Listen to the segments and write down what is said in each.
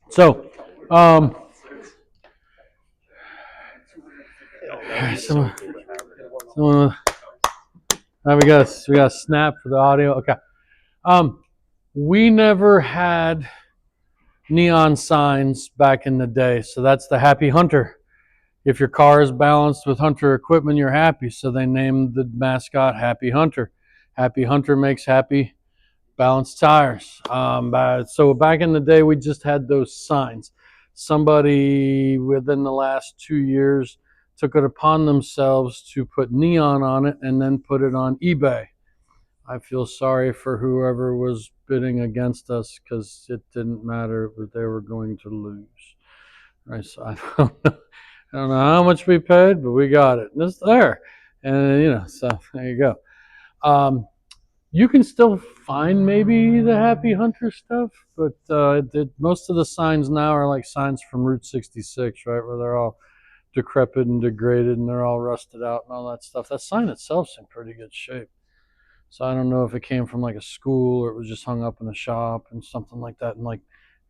So, someone, someone, we got a snap for the audio. Okay. Um, we never had neon signs back in the day, so that's the Happy Hunter. If your car is balanced with Hunter equipment, you're happy. So they named the mascot Happy Hunter. Happy Hunter makes happy balanced tires. So back in the day, we just had those signs. Somebody within the last 2 years took it upon themselves to put neon on it and then put it on eBay. I feel sorry for whoever was bidding against us because it didn't matter, but they were going to lose. Right, so I don't know how much we paid, but we got it. And it's there. And, so there you go. You can still find maybe the Happy Hunter stuff, but most of the signs now are like signs from Route 66, right, where they're all decrepit and degraded and they're all rusted out and all that stuff. That sign itself's in pretty good shape. So I don't know if it came from like a school or it was just hung up in a shop and something like that in like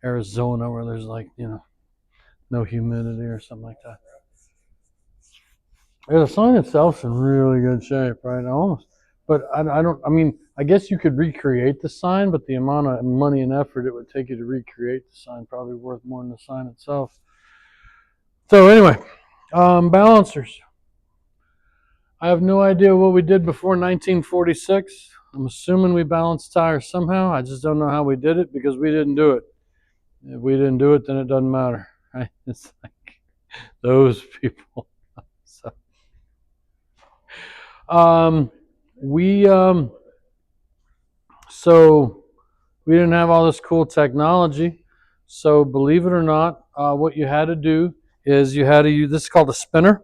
Arizona where there's like, no humidity or something like that. Yeah, the sign itself's in really good shape, right? Almost, but I don't. I mean, I guess you could recreate the sign, but the amount of money and effort it would take you to recreate the sign probably worth more than the sign itself. So anyway, balancers. I have no idea what we did before 1946. I'm assuming we balanced tires somehow. I just don't know how we did it because we didn't do it. If we didn't do it, then it doesn't matter, right? It's like those people. So, um, we so we didn't have all this cool technology. So believe it or not, what you had to do is you had to use this is called a spinner.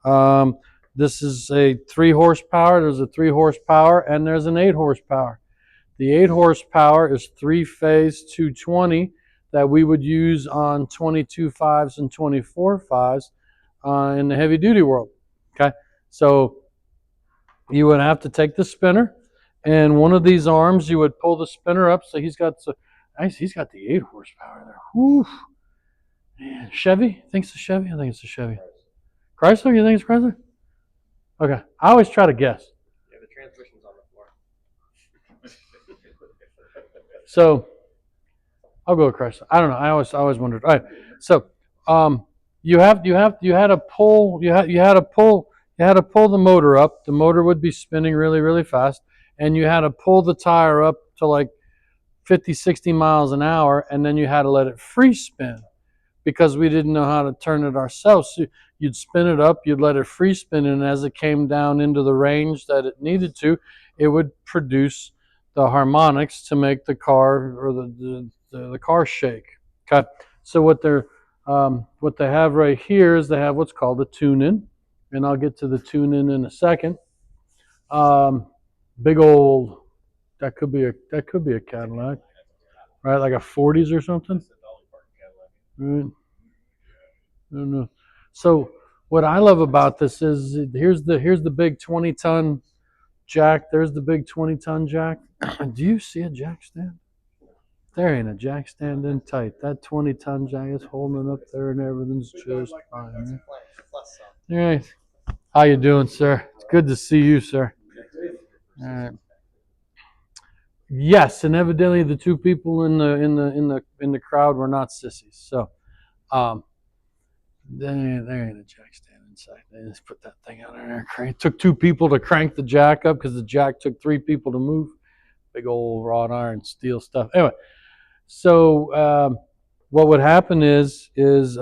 Um, this is a 3 horsepower. There's a 3 horsepower and there's an 8 horsepower. The 8 horsepower is 3-phase 220 that we would use on 22 fives and 24 fives in the heavy duty world. Okay, so you would have to take the spinner and one of these arms you would pull the spinner up. So he's got the 8 horsepower there. Whew. Man, Chevy? Think it's a Chevy? I think it's a Chevy. Chrysler? You think it's Chrysler? Okay. I always try to guess. Yeah, the transmission's on the floor. So I'll go with Chrysler. I don't know. I always wondered. All right. So you had to pull the motor up. The motor would be spinning really, really fast, and you had to pull the tire up to like 50, 60 miles an hour, and then you had to let it free spin because we didn't know how to turn it ourselves. So you'd spin it up, you'd let it free spin, and as it came down into the range that it needed to, it would produce the harmonics to make the car or the car shake. Okay, so what they have right here is they have what's called a tune-in, and I'll get to the tune-in a second. Big old that could be a Cadillac, right? Like a 40s or something. Right. I don't know. So what I love about this is here's the big 20-ton jack. There's the big 20-ton jack. Do you see a jack stand? There ain't a jack stand in tight. That 20-ton jack is holding up there and everything's just fine. All right. How you doing, sir? It's good to see you, sir. All right. Yes, and evidently the two people in the crowd were not sissies. So, there ain't a jack stand inside. They just put that thing out there. It took 2 people to crank the jack up because the jack took 3 people to move. Big old wrought iron steel stuff. Anyway, so what would happen is if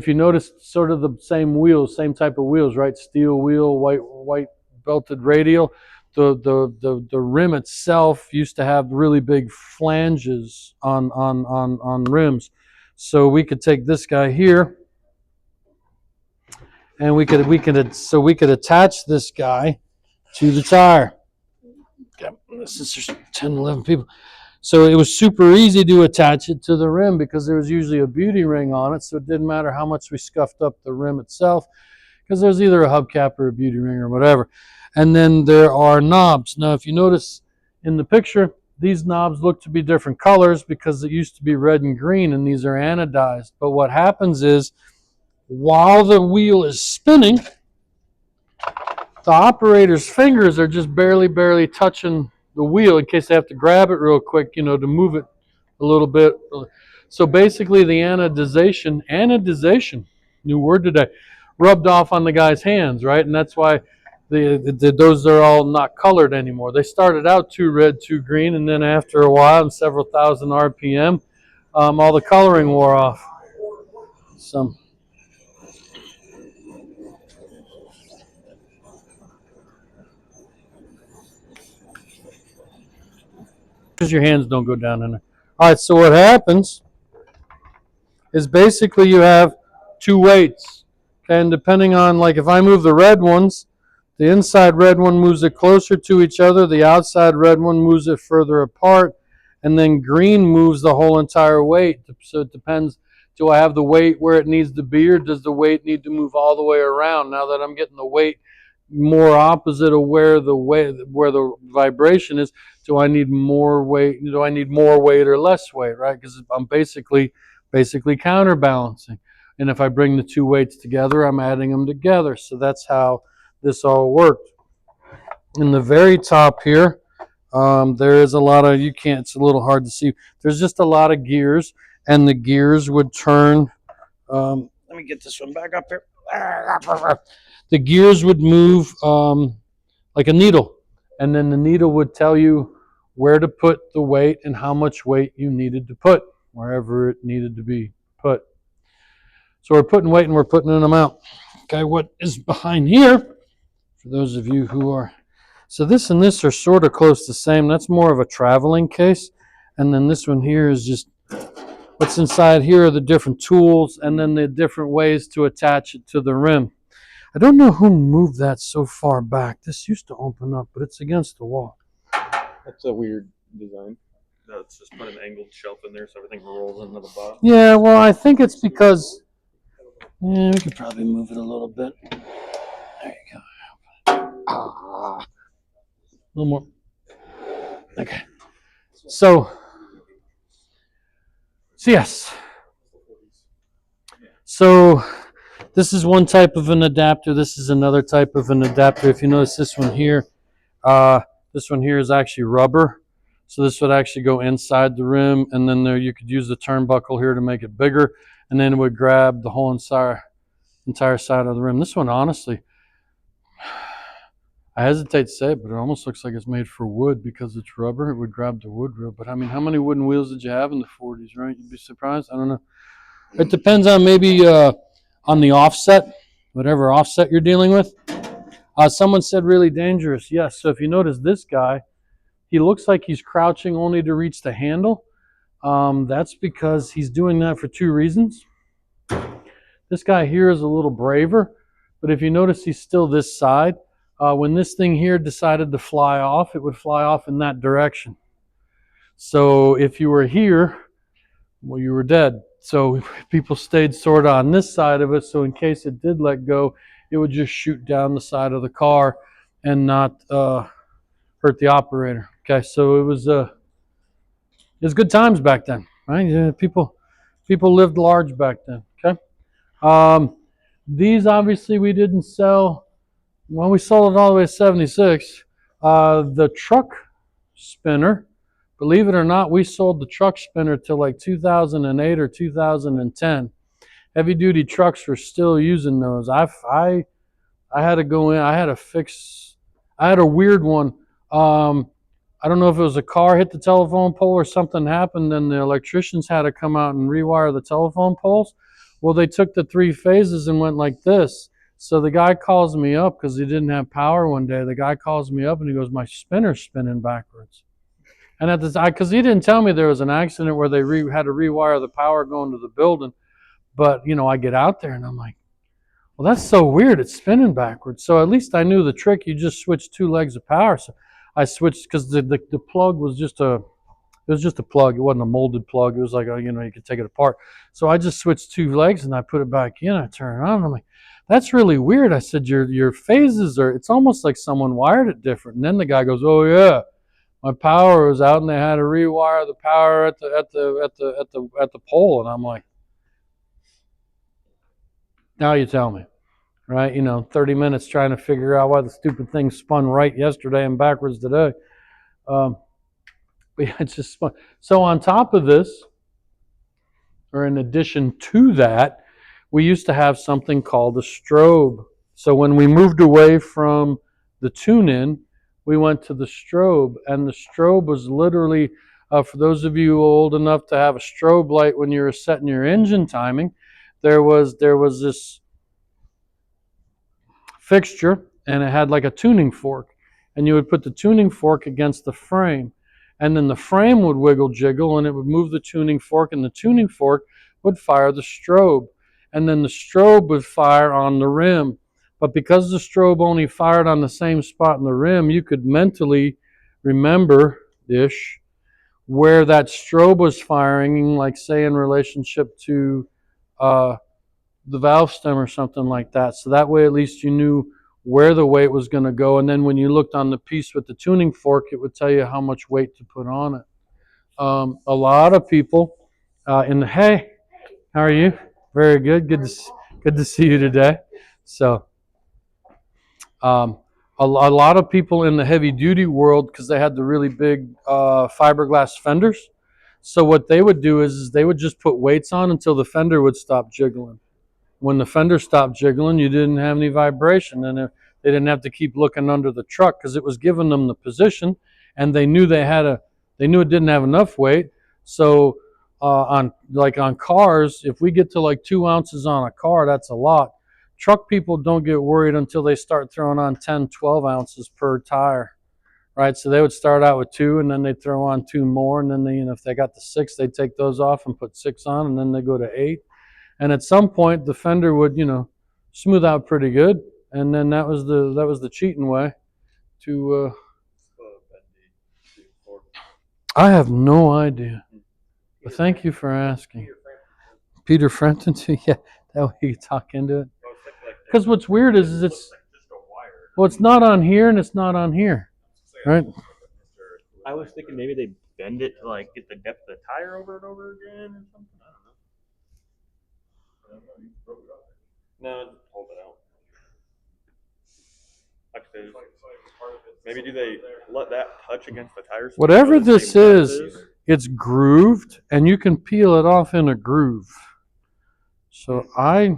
you notice sort of the same wheels, same type of wheels, right? Steel wheel, white belted radial. The rim itself used to have really big flanges on rims. So we could take this guy here, and we could attach this guy to the tire. Okay, since there's 10, 11 people, so it was super easy to attach it to the rim because there was usually a beauty ring on it. So it didn't matter how much we scuffed up the rim itself, because there's either a hubcap or a beauty ring or whatever. And then there are knobs. Now, if you notice in the picture, these knobs look to be different colors because it used to be red and green, and these are anodized. But what happens is, while the wheel is spinning, the operator's fingers are just barely touching the wheel in case they have to grab it real quick, to move it a little bit. So basically the anodization, new word today, rubbed off on the guy's hands, right? And that's why those are all not colored anymore. They started out 2 red, 2 green, and then after a while, and several thousand RPM, all the coloring wore off. So because your hands don't go down in there. All right, so what happens is basically you have 2 weights. Okay, and depending on, like if I move the red ones, the inside red one moves it closer to each other, the outside red one moves it further apart, and then green moves the whole entire weight. So it depends, do I have the weight where it needs to be, or does the weight need to move all the way around? Now that I'm getting the weight more opposite of where the vibration is, do I need more weight? Do I need more weight or less weight, right? Because I'm basically counterbalancing. And if I bring the 2 weights together, I'm adding them together. So that's how this all worked. In the very top here, there is a lot of, it's a little hard to see. There's just a lot of gears, and the gears would turn. Let me get this one back up here. The gears would move like a needle, and then the needle would tell you where to put the weight and how much weight you needed to put wherever it needed to be put. So we're putting weight and we're putting them out. Okay, what is behind here, for those of you who are, so this and this are sort of close to the same. That's more of a traveling case, and then this one here is just, what's inside here are the different tools and then the different ways to attach it to the rim. I don't know who moved that so far back. This used to open up, but it's against the wall. That's a weird design. No, it's just put an angled shelf in there so everything rolls into the bottom. Yeah, well, I think it's because, we could probably move it a little bit. There you go. A little more. Okay. So yes. So this is one type of an adapter. This is another type of an adapter. If you notice this one here is actually rubber. So this would actually go inside the rim, and then there you could use the turnbuckle here to make it bigger, and then it would grab the whole entire side of the rim. This one, honestly, I hesitate to say it, but it almost looks like it's made for wood because it's rubber. It would grab the wood real. But I mean, how many wooden wheels did you have in the 40s, right? You'd be surprised. I don't know. It depends on maybe on the offset, whatever offset you're dealing with. Someone said really dangerous. Yes. So if you notice this guy, he looks like he's crouching only to reach the handle. That's because he's doing that for 2 reasons. This guy here is a little braver, but if you notice, he's still this side. When this thing here decided to fly off, it would fly off in that direction. So if you were here, well, you were dead. So people stayed sort of on this side of it, so in case it did let go, it would just shoot down the side of the car and not hurt the operator. Okay, so it was good times back then, right? Yeah, people lived large back then. Okay, these obviously we didn't sell. Well, we sold it all the way to 76. The truck spinner, believe it or not, we sold the truck spinner till like 2008 or 2010. Heavy duty trucks were still using those. I had to go in. I had a weird one. I don't know if it was a car hit the telephone pole or something happened, and the electricians had to come out and rewire the telephone poles. Well, they took the 3 phases and went like this. So the guy calls me up because he didn't have power one day. The guy calls me up and he goes, "My spinner's spinning backwards." And at the time, because he didn't tell me there was an accident where they had to rewire the power going to the building. But, I get out there and I'm like, well, that's so weird. It's spinning backwards. So at least I knew the trick. You just switch 2 legs of power. So I switched because the plug was just a plug. It wasn't a molded plug. It was like, you could take it apart. So I just switched 2 legs and I put it back in. I turn it on. And I'm like, that's really weird. I said, your phases it's almost like someone wired it different. And then the guy goes, oh yeah, my power was out, and they had to rewire the power at the pole, and I'm like, now you tell me, right? 30 minutes trying to figure out why the stupid thing spun right yesterday and backwards today. But yeah, it's just fun. So on top of this, or in addition to that, we used to have something called a strobe. So when we moved away from the tune-in, we went to the strobe, and the strobe was literally, for those of you old enough to have a strobe light when you were setting your engine timing, there was this fixture, and it had like a tuning fork, and you would put the tuning fork against the frame, and then the frame would wiggle jiggle, and it would move the tuning fork, and the tuning fork would fire the strobe, and then the strobe would fire on the rim. But because the strobe only fired on the same spot in the rim, you could mentally remember-ish where that strobe was firing, like say in relationship to the valve stem or something like that. So that way at least you knew where the weight was going to go. And then when you looked on the piece with the tuning fork, it would tell you how much weight to put on it. A lot of people hey, how are you? Very good. Good to see you today. So a lot of people in the heavy duty world, because they had the really big fiberglass fenders. So what they would do is they would just put weights on until the fender would stop jiggling. When the fender stopped jiggling, you didn't have any vibration, and they didn't have to keep looking under the truck because it was giving them the position, and they knew they knew it didn't have enough weight. So on cars, if we get to like 2 ounces on a car, that's a lot. Truck people don't get worried until they start throwing on 10, 12 ounces per tire, right? So they would start out with 2, and then they'd throw on 2 more, and then if they got the 6, they'd take those off and put 6 on, and then they go to 8. And at some point, the fender would, smooth out pretty good, and then that was the cheating way to. I have no idea, but thank you for asking. Peter Frampton, too. Yeah, that way you talk into it. Because what's weird is it's not on here and it's not on here, right? I was thinking maybe they bend it to like get the depth of the tire over and over again or something. I don't know. No, just hold it out. Like maybe do they let that touch against the tires? Whatever this is, it's grooved, and you can peel it off in a groove. So I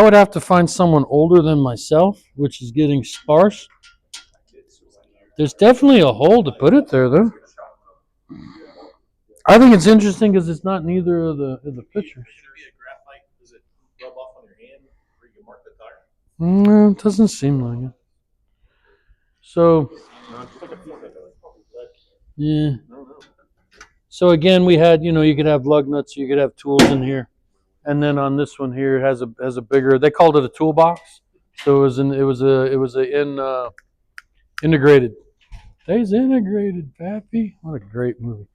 would have to find someone older than myself, which is getting sparse. There's definitely a hole to put it there, though. I think it's interesting because it's not in either of the pictures. Does it rub off on your hand where you can mark the tire? No, it doesn't seem like it. So, yeah. So again, we had, you could have lug nuts, you could have tools in here, and then on this one here, it has a bigger. They called it a toolbox. So it was integrated. They's integrated, Pappy. What a great movie.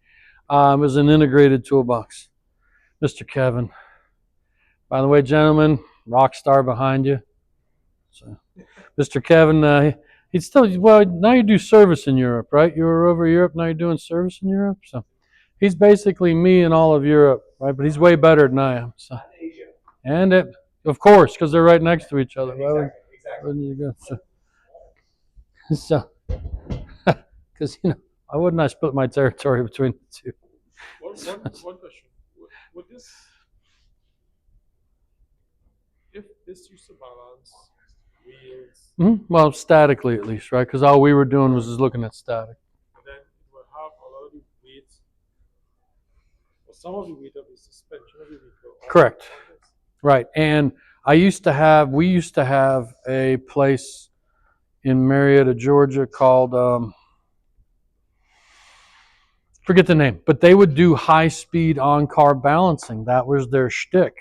It was an integrated toolbox. Mr. Kevin. By the way, gentlemen, rock star behind you. So, Mr. Kevin, he's still, well, now you do service in Europe, right? You were over Europe, now you're doing service in Europe. So he's basically me in all of Europe, right? But he's way better than I am. So. And of course, because they're right next to each other. Exactly. So because, why wouldn't I split my territory between the two? One question. Would this, if this used to balance wheels, Well, statically at least, right? Because all we were doing was just looking at static. then it would have a lot of the weight, or some of the weight of the suspension of the vehicle. Correct. Right. And we used to have a place in Marietta, Georgia called, forget the name, but they would do high-speed on-car balancing. That was their shtick,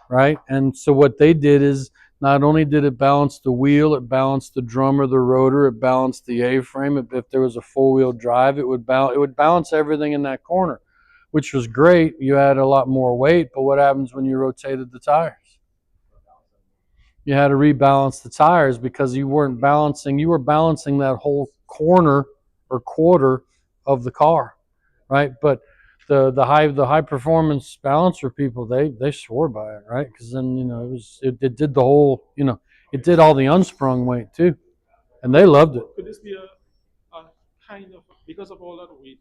right? And so what they did is not only did it balance the wheel, it balanced the drum or the rotor, it balanced the A-frame. If there was a four-wheel drive, it would balance everything in that corner, which was great. You had a lot more weight, but what happens when you rotated the tires? You had to rebalance the tires because you were balancing that whole corner or quarter of the car, right? But the high performance balancer people, they swore by it, right? Because then it did the whole, it did all the unsprung weight too, and they loved it. Could this be a kind of, because of all that weight,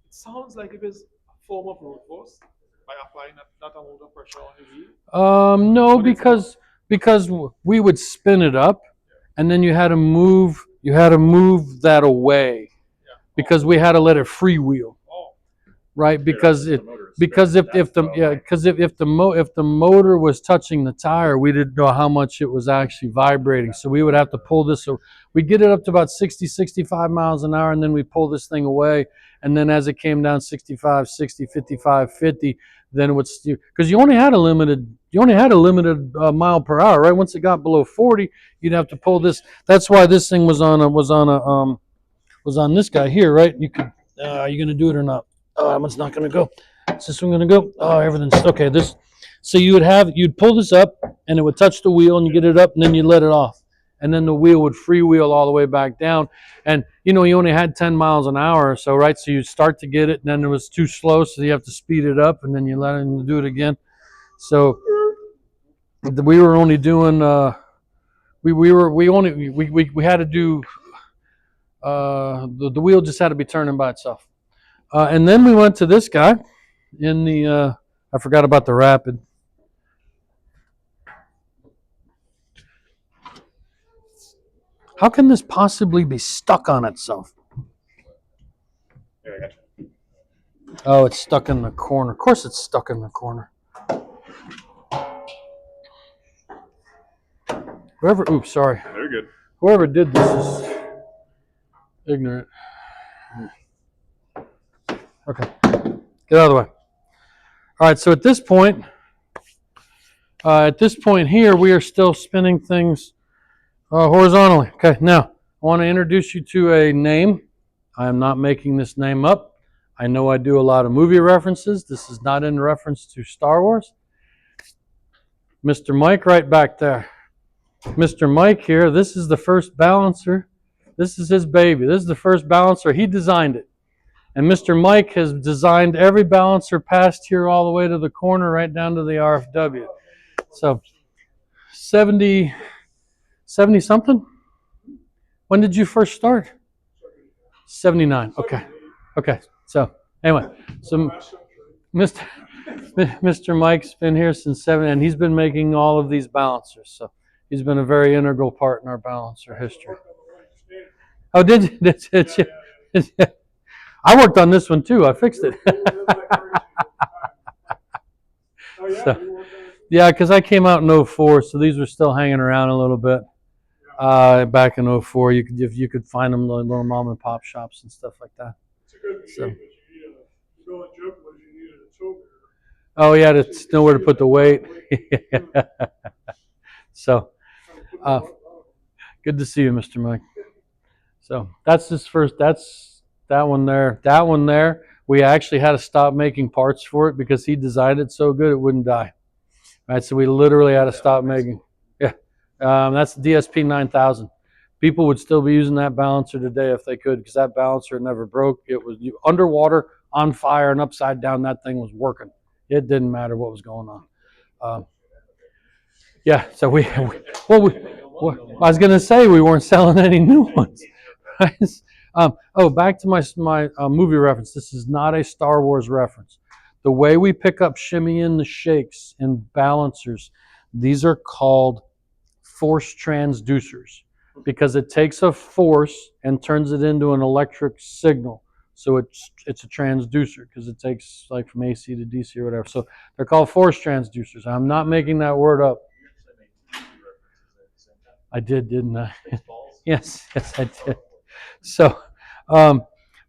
it sounds like it is a form of road force by applying that amount of pressure on the wheel? No, But it's because we would spin it up, and then you had to move that away, because we had to let it freewheel, Oh, right? Because Yeah, it the motor is because spinning, if the that's yeah why. because if the motor was touching the tire, we didn't know how much it was actually vibrating, so we would have to pull this. So we'd get it up to about 60, 65 miles an hour, and then we pull this thing away, and then as it came down 65, 60, 55, 50, then it would because you only had a limited mile per hour, right? Once it got below 40, you'd have to pull this. That's why this thing was on this guy here, right? You could are you gonna do it or not? Oh, it's not gonna go. Is this one gonna go? Oh, everything's okay. So you'd pull this up, and it would touch the wheel, and you get it up, and then you let it off, and then the wheel would freewheel all the way back down. And you only had 10 miles an hour or so, right? So you start to get it, and then it was too slow, so you have to speed it up, and then you let it do it again. So we were only doing we had to do the wheel just had to be turning by itself. And then we went to this guy in the I forgot about the Rapid. How can this possibly be stuck on itself? Here, I got you. Oh, it's stuck in the corner. Of course it's stuck in the corner. Oops, sorry. They're good. Whoever did this is ignorant. Okay, get out of the way. All right, so at this point here, we are still spinning things horizontally. Okay, now I want to introduce you to a name. I am not making this name up. I know I do a lot of movie references. This is not in reference to Star Wars. Mr. Mike right back there. Mr. Mike here, this is the first balancer. This is his baby. This is the first balancer. He designed it. And Mr. Mike has designed every balancer past here all the way to the corner, right down to the RFW. So 70 something? When did you first start? 79. Okay. So anyway, so Mr. Mike's been here since 7, and he's been making all of these balancers. So he's been a very integral part in our balancer history. Oh, did you? Did you? I worked on this one too. I fixed it. So, yeah, because I came out in 04, so these were still hanging around a little bit. Back in 04, you could find them in little mom and pop shops and stuff like that. So. Oh yeah, it's nowhere to put the weight. So, good to see you, Mr. Mike. So that's his first. That's that one there. That one there. We actually had to stop making parts for it because he designed it so good it wouldn't die. Right, so we literally had to stop making. Yeah, that's the DSP 9000. People would still be using that balancer today if they could, because that balancer never broke. It was underwater, on fire, and upside down. That thing was working. It didn't matter what was going on. Yeah, so I was going to say we weren't selling any new ones. Right? Back to my movie reference. This is not a Star Wars reference. The way we pick up shimmy in the shakes and balancers, these are called force transducers because it takes a force and turns it into an electric signal. So it's a transducer because it takes like from AC to DC or whatever. So they're called force transducers. I'm not making that word up. I did, didn't I? Yes, I did. So,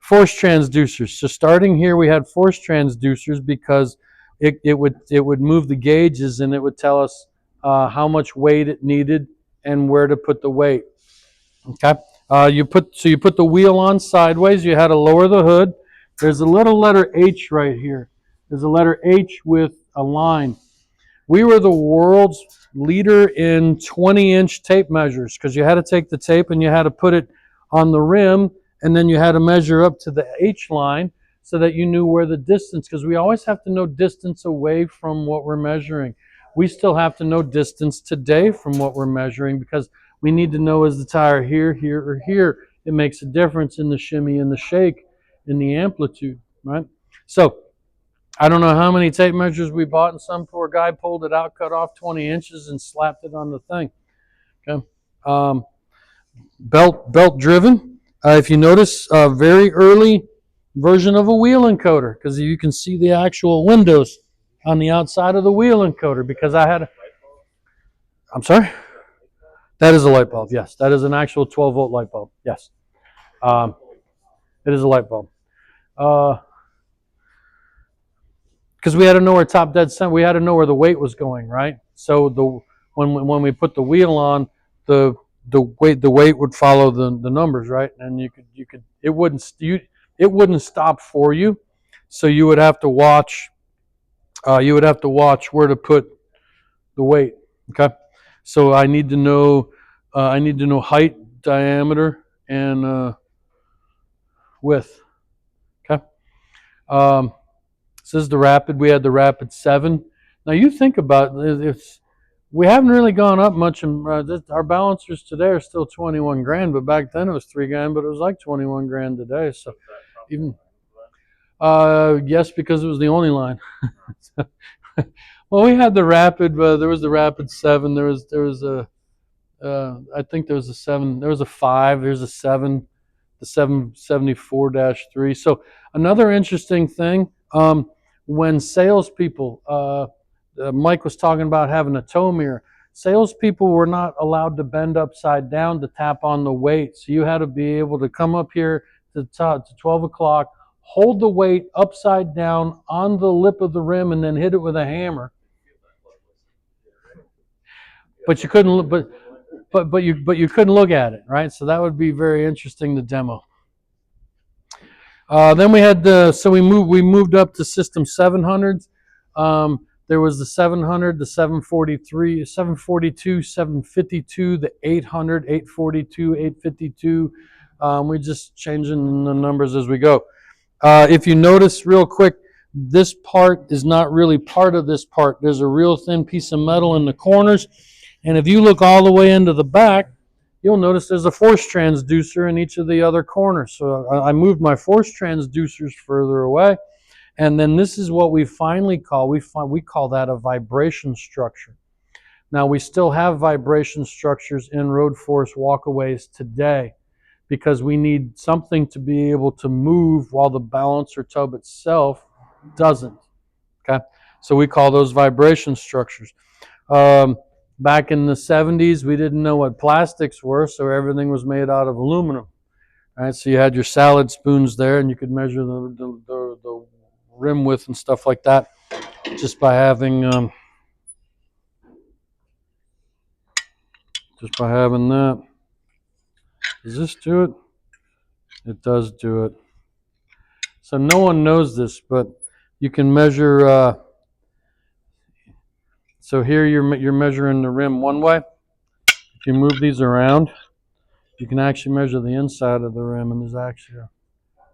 force transducers. So starting here, we had force transducers because it would move the gauges and it would tell us how much weight it needed and where to put the weight. Okay. You put the wheel on sideways. You had to lower the hood. There's a little letter H right here. There's a letter H with a line. We were the world's leader in 20-inch tape measures because you had to take the tape and you had to put it on the rim and then you had to measure up to the H line so that you knew where the distance, because we always have to know distance away from what we're measuring. We still have to know distance today from what we're measuring, because we need to know, is the tire here, here, or here. It makes a difference in the shimmy and the shake, in the amplitude, right? So I don't know how many tape measures we bought, and some poor guy pulled it out, cut off 20 inches, and slapped it on the thing. Okay, belt driven. If you notice, a very early version of a wheel encoder, because you can see the actual windows on the outside of the wheel encoder. Because I had, I'm sorry, that is a light bulb. Yes, that is an actual 12-volt light bulb. Yes, it is a light bulb. Because we had to know where top dead center, we had to know where the weight was going, right? So when we put the wheel on, the weight would follow the numbers, right? And it wouldn't stop for you, so you would have to watch where to put the weight. Okay, so I need to know height, diameter, and width. Okay. This is the Rapid. We had the Rapid 7. Now you think about it, we haven't really gone up much. Our balancers today are still 21 grand, but back then it was 3 grand, but it was like 21 grand today. So even, yes, because it was the only line. Well, we had the Rapid, there was the Rapid 7, there was a, I think there was a 7, there was a 5, there's a 7, the 774-3. So another interesting thing, when salespeople, Mike was talking about having a tow mirror. Salespeople were not allowed to bend upside down to tap on the weight. So you had to be able to come up here to 12 o'clock, hold the weight upside down on the lip of the rim, and then hit it with a hammer. But you couldn't. But you couldn't look at it, right? So that would be very interesting to demo. Then we had we moved up to system 700s. There was the 700, the 743, 742, 752, the 800, 842, 852. We're just changing the numbers as we go. If you notice real quick, this part is not really part of this part. There's a real thin piece of metal in the corners. And if you look all the way into the back, you'll notice there's a force transducer in each of the other corners. So I moved my force transducers further away. And then this is what we finally call, we call that a vibration structure. Now we still have vibration structures in road force walkaways today, because we need something to be able to move while the balancer tub itself doesn't. Okay, so we call those vibration structures. Back in the 70s, we didn't know what plastics were, so everything was made out of aluminum. All right, so you had your salad spoons there, and you could measure the rim width and stuff like that just by having that. Does this do it? It does do it. So no one knows this, but you can measure. So here you're measuring the rim one way. If you move these around, you can actually measure the inside of the rim, and there's actually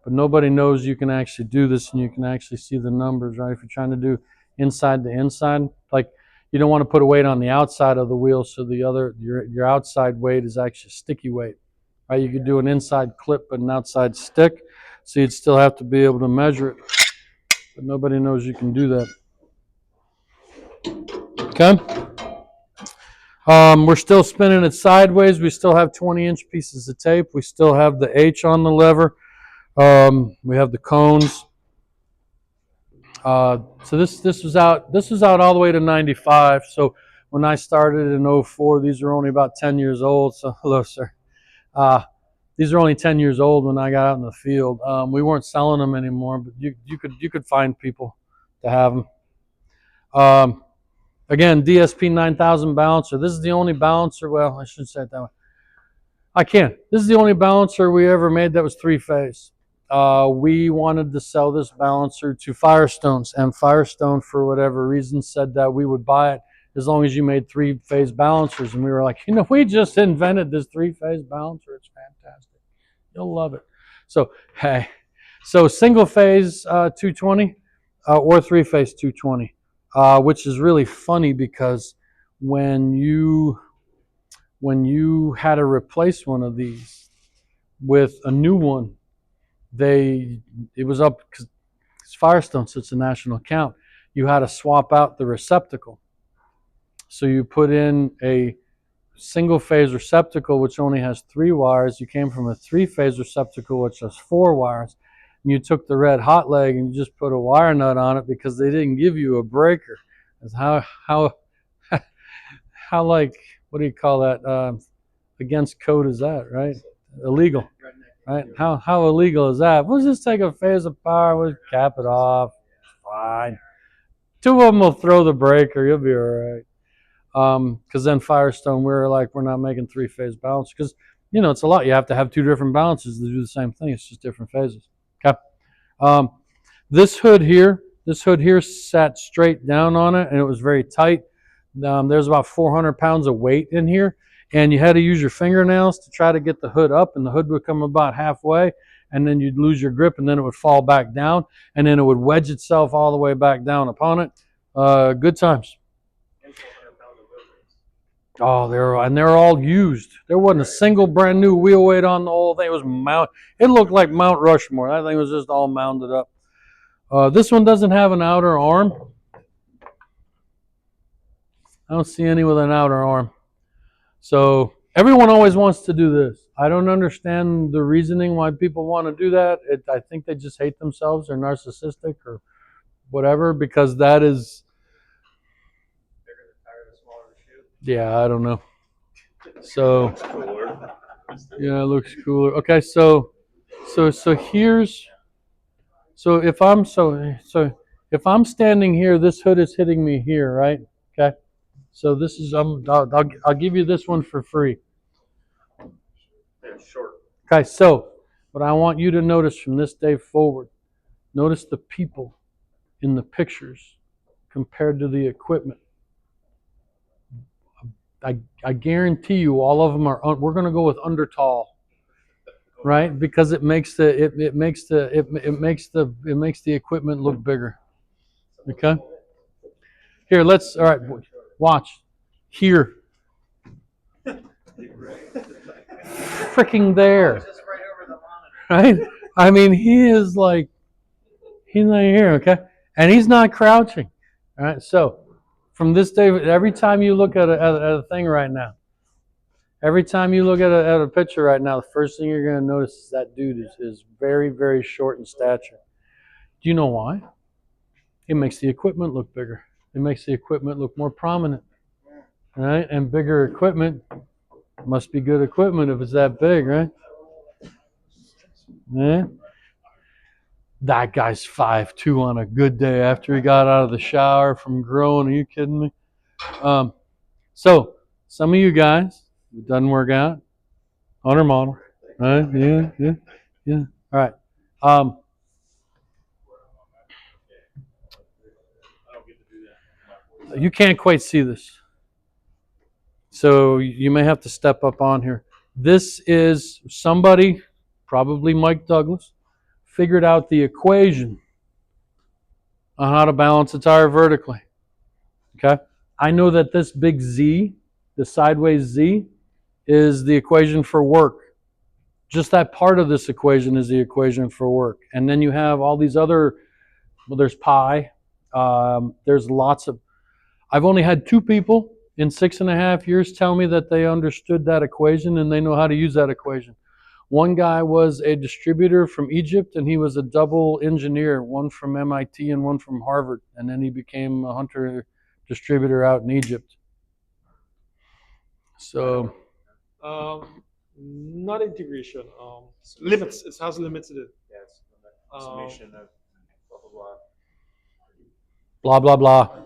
but nobody knows you can actually do this, and you can actually see the numbers, right? If you're trying to do inside to inside, like you don't want to put a weight on the outside of the wheel, so your outside weight is actually sticky weight, right? You could do an inside clip but an outside stick, so you'd still have to be able to measure it, but nobody knows you can do that. Okay. We're still spinning it sideways. We still have 20-inch pieces of tape. We still have the H on the lever. We have the cones. So this was out all the way to 95. So when I started in 04, these are only about 10 years old. So hello, sir. These are only 10 years old when I got out in the field. We weren't selling them anymore, but you could find people to have them. Again, DSP 9000 balancer. This is the only balancer, well, I shouldn't say it that way. I can't. This is the only balancer we ever made that was 3-phase. We wanted to sell this balancer to Firestones, and Firestone, for whatever reason, said that we would buy it as long as you made 3-phase balancers. And we were like, we just invented this 3-phase balancer. It's fantastic. You'll love it. So hey, so single phase 220 or three phase 220, which is really funny because when you had to replace one of these with a new one, it was up because Firestone, so it's a national account. You had to swap out the receptacle. So you put in a single phase receptacle which only has 3 wires. You came from a 3-phase receptacle which has 4 wires. And you took the red hot leg and you just put a wire nut on it because they didn't give you a breaker. That's how like, what do you call that? Against code is that, right? Illegal, right? How illegal is that? We'll just take a phase of power, we'll cap it off, fine. 2 of them will throw the breaker, you'll be all right. Because then Firestone, we're not making 3-phase balance because, it's a lot. You have to have 2 different balances to do the same thing. It's just different phases. Okay. This hood here sat straight down on it, and it was very tight. There's about 400 pounds of weight in here, and you had to use your fingernails to try to get the hood up, and the hood would come about halfway, and then you'd lose your grip, and then it would fall back down, and then it would wedge itself all the way back down upon it. Good times. Oh, they're all used. There wasn't a single brand new wheel weight on the whole thing. It was it looked like Mount Rushmore. That thing was just all mounted up. This one doesn't have an outer arm. I don't see any with an outer arm. So everyone always wants to do this. I don't understand the reasoning why people want to do that. I think they just hate themselves or narcissistic or whatever, because that is... Yeah, I don't know. So yeah, it looks cooler. Okay, so here's, so if I'm standing here, this hood is hitting me here, right? Okay. So this is I'll give you this one for free. They're short. Okay, so what I want you to notice from this day forward, notice the people in the pictures compared to the equipment. I guarantee you all of them are, we're going to go with under tall, right? Because it makes the equipment look bigger. Okay? Here, all right, watch. Here. Freaking there. Right? I mean, he's not here, okay? And he's not crouching. All right, so from this day, every time you look at a thing right now, every time you look at a picture right now, the first thing you're going to notice is that dude is very, very short in stature. Do you know why? It makes the equipment look bigger. It makes the equipment look more prominent. Right? And bigger equipment must be good equipment if it's that big, right? Yeah. That guy's 5'2" on a good day after he got out of the shower from growing. Are you kidding me? So some of you guys, it doesn't work out. Hunter model, right? Yeah. All right. You can't quite see this, so you may have to step up on here. This is somebody, probably Mike Douglas, figured out the equation on how to balance a tire vertically. Okay? I know that this big Z, the sideways Z, is the equation for work. Just that part of this equation is the equation for work. And then you have all these other, well, there's pi. There's lots of, I've only had 2 people in 6.5 years tell me that they understood that equation and they know how to use that equation. One guy was a distributor from Egypt, and he was a double engineer, one from MIT and one from Harvard, and then he became a Hunter distributor out in Egypt. So, not integration. Limits. It has limits in it. Yes. Summation of blah, blah blah blah. blah, blah.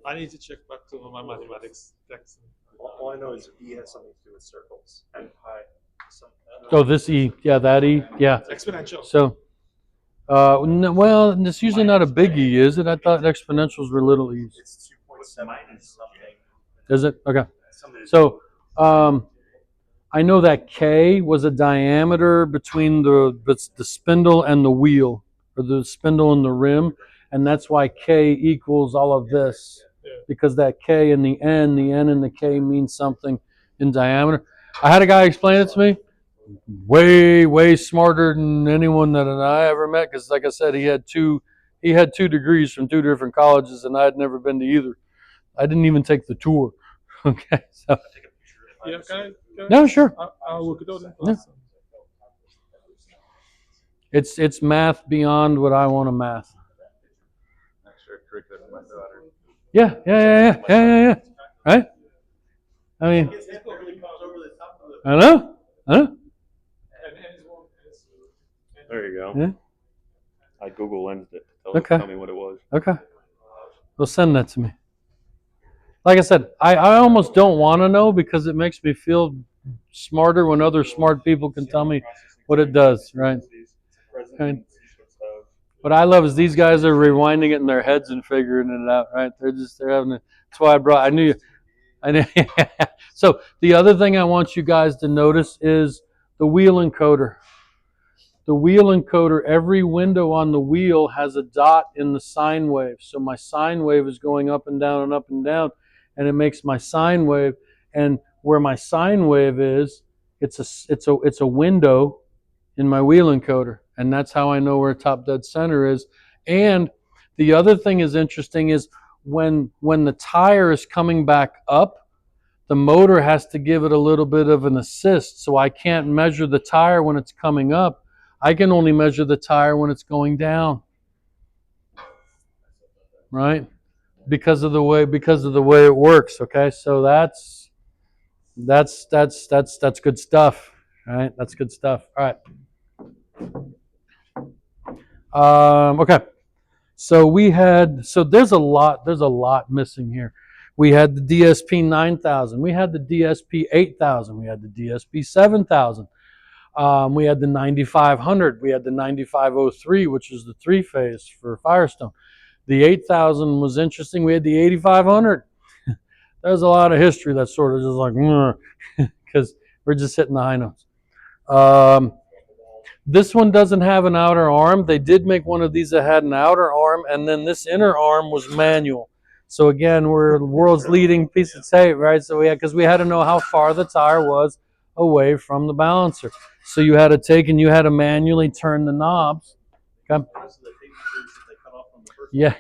I need to check back to my mathematics text. All I know is E has something to do with circles and pi. Oh, this E. Yeah, that E. Yeah. Exponential. So, no, well, it's usually not a big E, is it? I thought exponentials were little E's. It's 2.7 something. Is it? Okay. So, I know that K was a diameter between the spindle and the wheel, or the spindle and the rim, and that's why K equals all of this, because that K and the N and the K mean something in diameter. I had a guy explain it to me, way smarter than anyone that I ever met, because like I said, he had two degrees from two different colleges, and I had never been to either. I didn't even take the tour. Okay, so Yeah, can I? no, sure. I'll look it up. Yeah. It's math beyond what I want to math. Yeah. Right? I mean, I know. There you go. Yeah. I Google Lensed it. Okay. Tell me what it was. Okay. Well, send that to me. Like I said, I almost don't want to know, because it makes me feel smarter when other smart people can tell me what it does, right? Okay. What I love is these guys are rewinding it in their heads and figuring it out, right? They're having it. That's why I knew. So the other thing I want you guys to notice is the wheel encoder. The wheel encoder, every window on the wheel has a dot in the sine wave. So my sine wave is going up and down and up and down, and it makes my sine wave. And where my sine wave is, it's a window in my wheel encoder, and that's how I know where top dead center is. And the other thing is interesting is when the tire is coming back up, the motor has to give it a little bit of an assist. So I can't measure the tire when it's coming up. I can only measure the tire when it's going down, right? Because of the way it works. Okay, so that's good stuff, right? That's good stuff. All right. Okay. So there's a lot missing here. We had the DSP 9000. We had the DSP 8000. We had the DSP 7000. We had the 9500. We had the 9503, which is the three-phase for Firestone. The 8000 was interesting. We had the 8500. There's a lot of history that's sort of just like, because we're just hitting the high notes. This one doesn't have an outer arm. They did make one of these that had an outer arm, and then this inner arm was manual. So again, we're the world's leading piece of tape, right? So because we had to know how far the tire was away from the balancer. So you had to take and you had to manually turn the knobs. Okay. Yeah,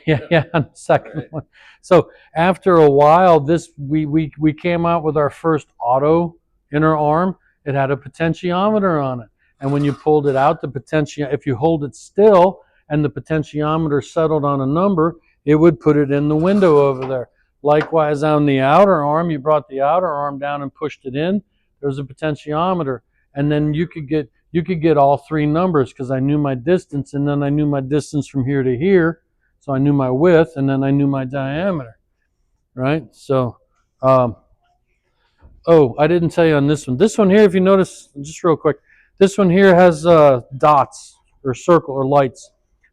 on the second one. So after a while, we came out with our first auto inner arm. It had a potentiometer on it. And when you pulled it out, if you hold it still and the potentiometer settled on a number, it would put it in the window over there. Likewise, on the outer arm, you brought the outer arm down and pushed it in. There was a potentiometer, and then you could get all three numbers, because I knew my distance, and then I knew my distance from here to here, so I knew my width, and then I knew my diameter, right? So, I didn't tell you on this one. This one here, if you notice, just real quick, this one here has dots or circle or lights.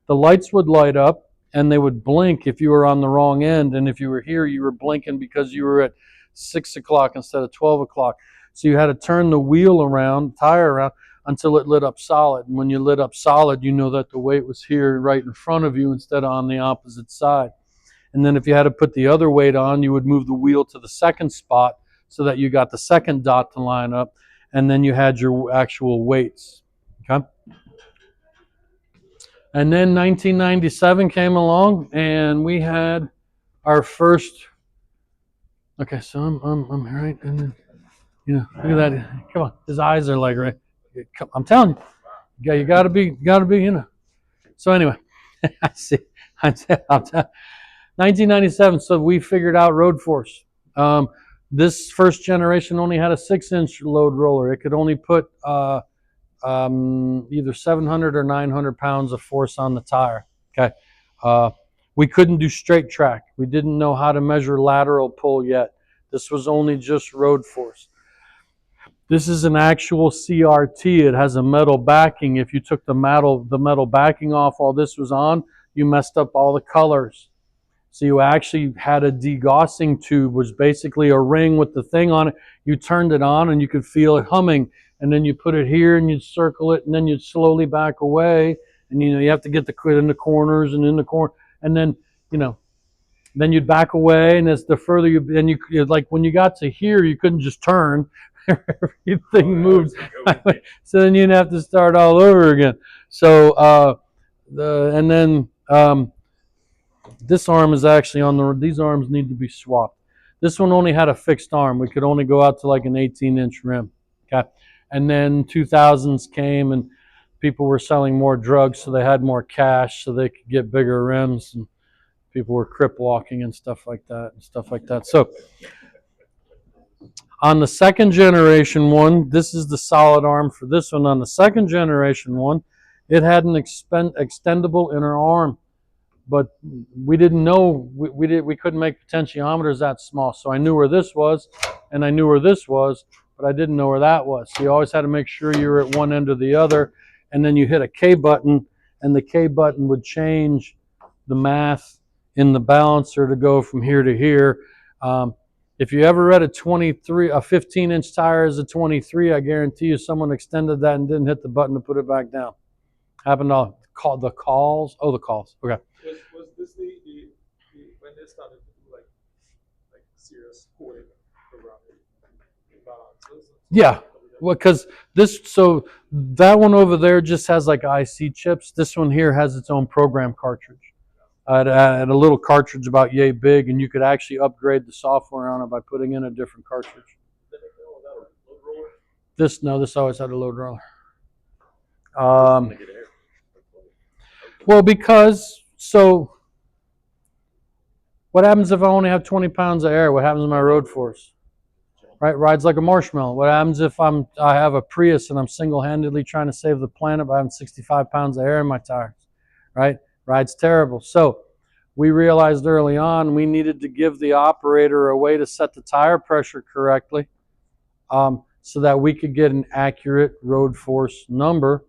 The lights would light up and they would blink if you were on the wrong end. And if you were here, you were blinking because you were at 6 o'clock instead of 12 o'clock. So you had to turn the wheel around, tire around, until it lit up solid. And when you lit up solid, you know that the weight was here right in front of you instead of on the opposite side. And then if you had to put the other weight on, you would move the wheel to the second spot so that you got the second dot to line up. And then you had your actual weights, okay? And then 1997 came along, and we had our first. Okay, so I'm right, and then, look at that. Come on, his eyes are like right. I'm telling you, you gotta be, So anyway, I see. I'm 1997. So we figured out Road Force. This first generation only had a 6-inch load roller. It could only put either 700 or 900 pounds of force on the tire. Okay, we couldn't do straight track. We didn't know how to measure lateral pull yet. This was only just road force. This is an actual CRT. It has a metal backing. If you took the metal backing off while this was on, you messed up all the colors. So you actually had a degaussing tube, which was basically a ring with the thing on it. You turned it on and you could feel it humming. And then you put it here and you'd circle it, and then you'd slowly back away. And you have to get the in the corners and in the corner. And then, then you'd back away, and as the further like when you got to here, you couldn't just turn. Everything moved. So then you'd have to start all over again. So this arm is actually these arms need to be swapped. This one only had a fixed arm. We could only go out to like an 18-inch rim. Okay. And then 2000s came and people were selling more drugs, so they had more cash so they could get bigger rims, and people were crip walking and stuff like that. So on the second generation one, this is the solid arm for this one. On the second generation one, it had an extendable inner arm, but we didn't know, we couldn't make potentiometers that small. So I knew where this was and I knew where this was, but I didn't know where that was. So you always had to make sure you were at one end or the other, and then you hit a K button, and the K button would change the math in the balancer to go from here to here. If you ever read a 15-inch tire as a 23, I guarantee you someone extended that and didn't hit the button to put it back down. Happened to call the calls. Oh, the calls. Okay. Was this the when they started to do like serious coding programming balances? Yeah. Well, because so that one over there just has like IC chips. This one here has its own program cartridge. At a little cartridge about yay big, and you could actually upgrade the software on it by putting in a different cartridge. This always had a load roller. Well, because what happens if I only have 20 pounds of air? What happens to my road force? Right, rides like a marshmallow. What happens if I have a Prius and I'm single-handedly trying to save the planet by having 65 pounds of air in my tires? Right, rides terrible. So we realized early on we needed to give the operator a way to set the tire pressure correctly, so that we could get an accurate road force number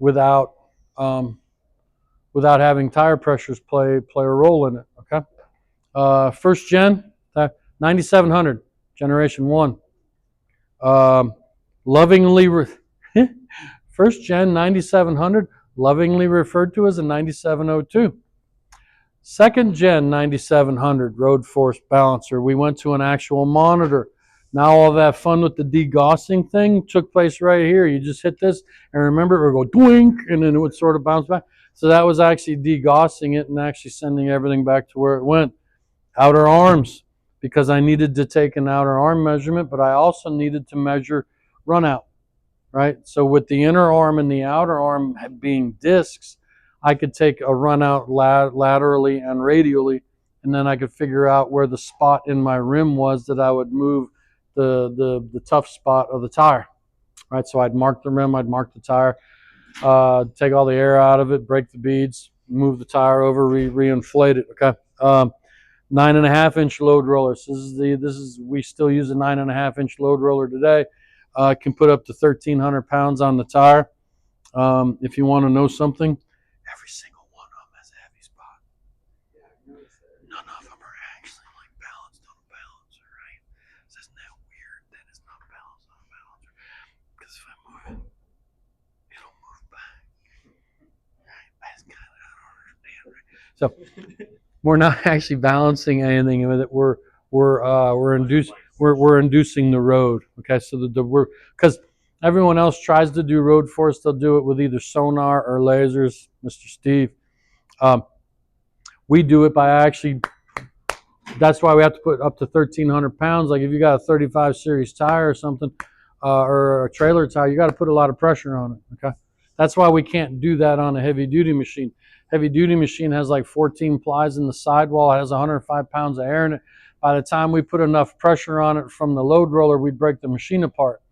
without having tire pressures play a role in it. Okay. First gen 9700 generation 1. First gen 9700 lovingly referred to as a 9702. Second gen 9700 road force balancer, we went to an actual monitor. Now all that fun with the degaussing thing took place right here. You just hit this, and remember, it would go doink, and then it would sort of bounce back. So that was actually degaussing it and actually sending everything back to where it went. Outer arms, because I needed to take an outer arm measurement, but I also needed to measure runout, right? So with the inner arm and the outer arm being discs, I could take a runout laterally and radially, and then I could figure out where the spot in my rim was that I would move the tough spot of the tire, right? So I'd mark the rim, I'd mark the tire, take all the air out of it, break the beads, move the tire over, reinflate it. Okay. 9.5-inch load rollers. We still use a 9.5-inch load roller today. Can put up to 1,300 pounds on the tire. If you want to know something, every single one of them has a heavy spot. None of them are actually like balanced on a balancer, right? So isn't that weird that it's not balanced on a balancer? Because if I move it, it'll move back. Right? That's kind of, I don't understand, right? So we're not actually balancing anything with it. We're inducing the road. Okay, so because everyone else tries to do road force, they'll do it with either sonar or lasers, Mr. Steve. We do it by actually, that's why we have to put up to 1,300 pounds. Like if you got a 35 series tire or something, or a trailer tire, you got to put a lot of pressure on it. Okay, that's why we can't do that on a heavy duty machine. Heavy duty machine has like 14 plies in the sidewall. It has 105 pounds of air in it. By the time we put enough pressure on it from the load roller, we'd break the machine apart.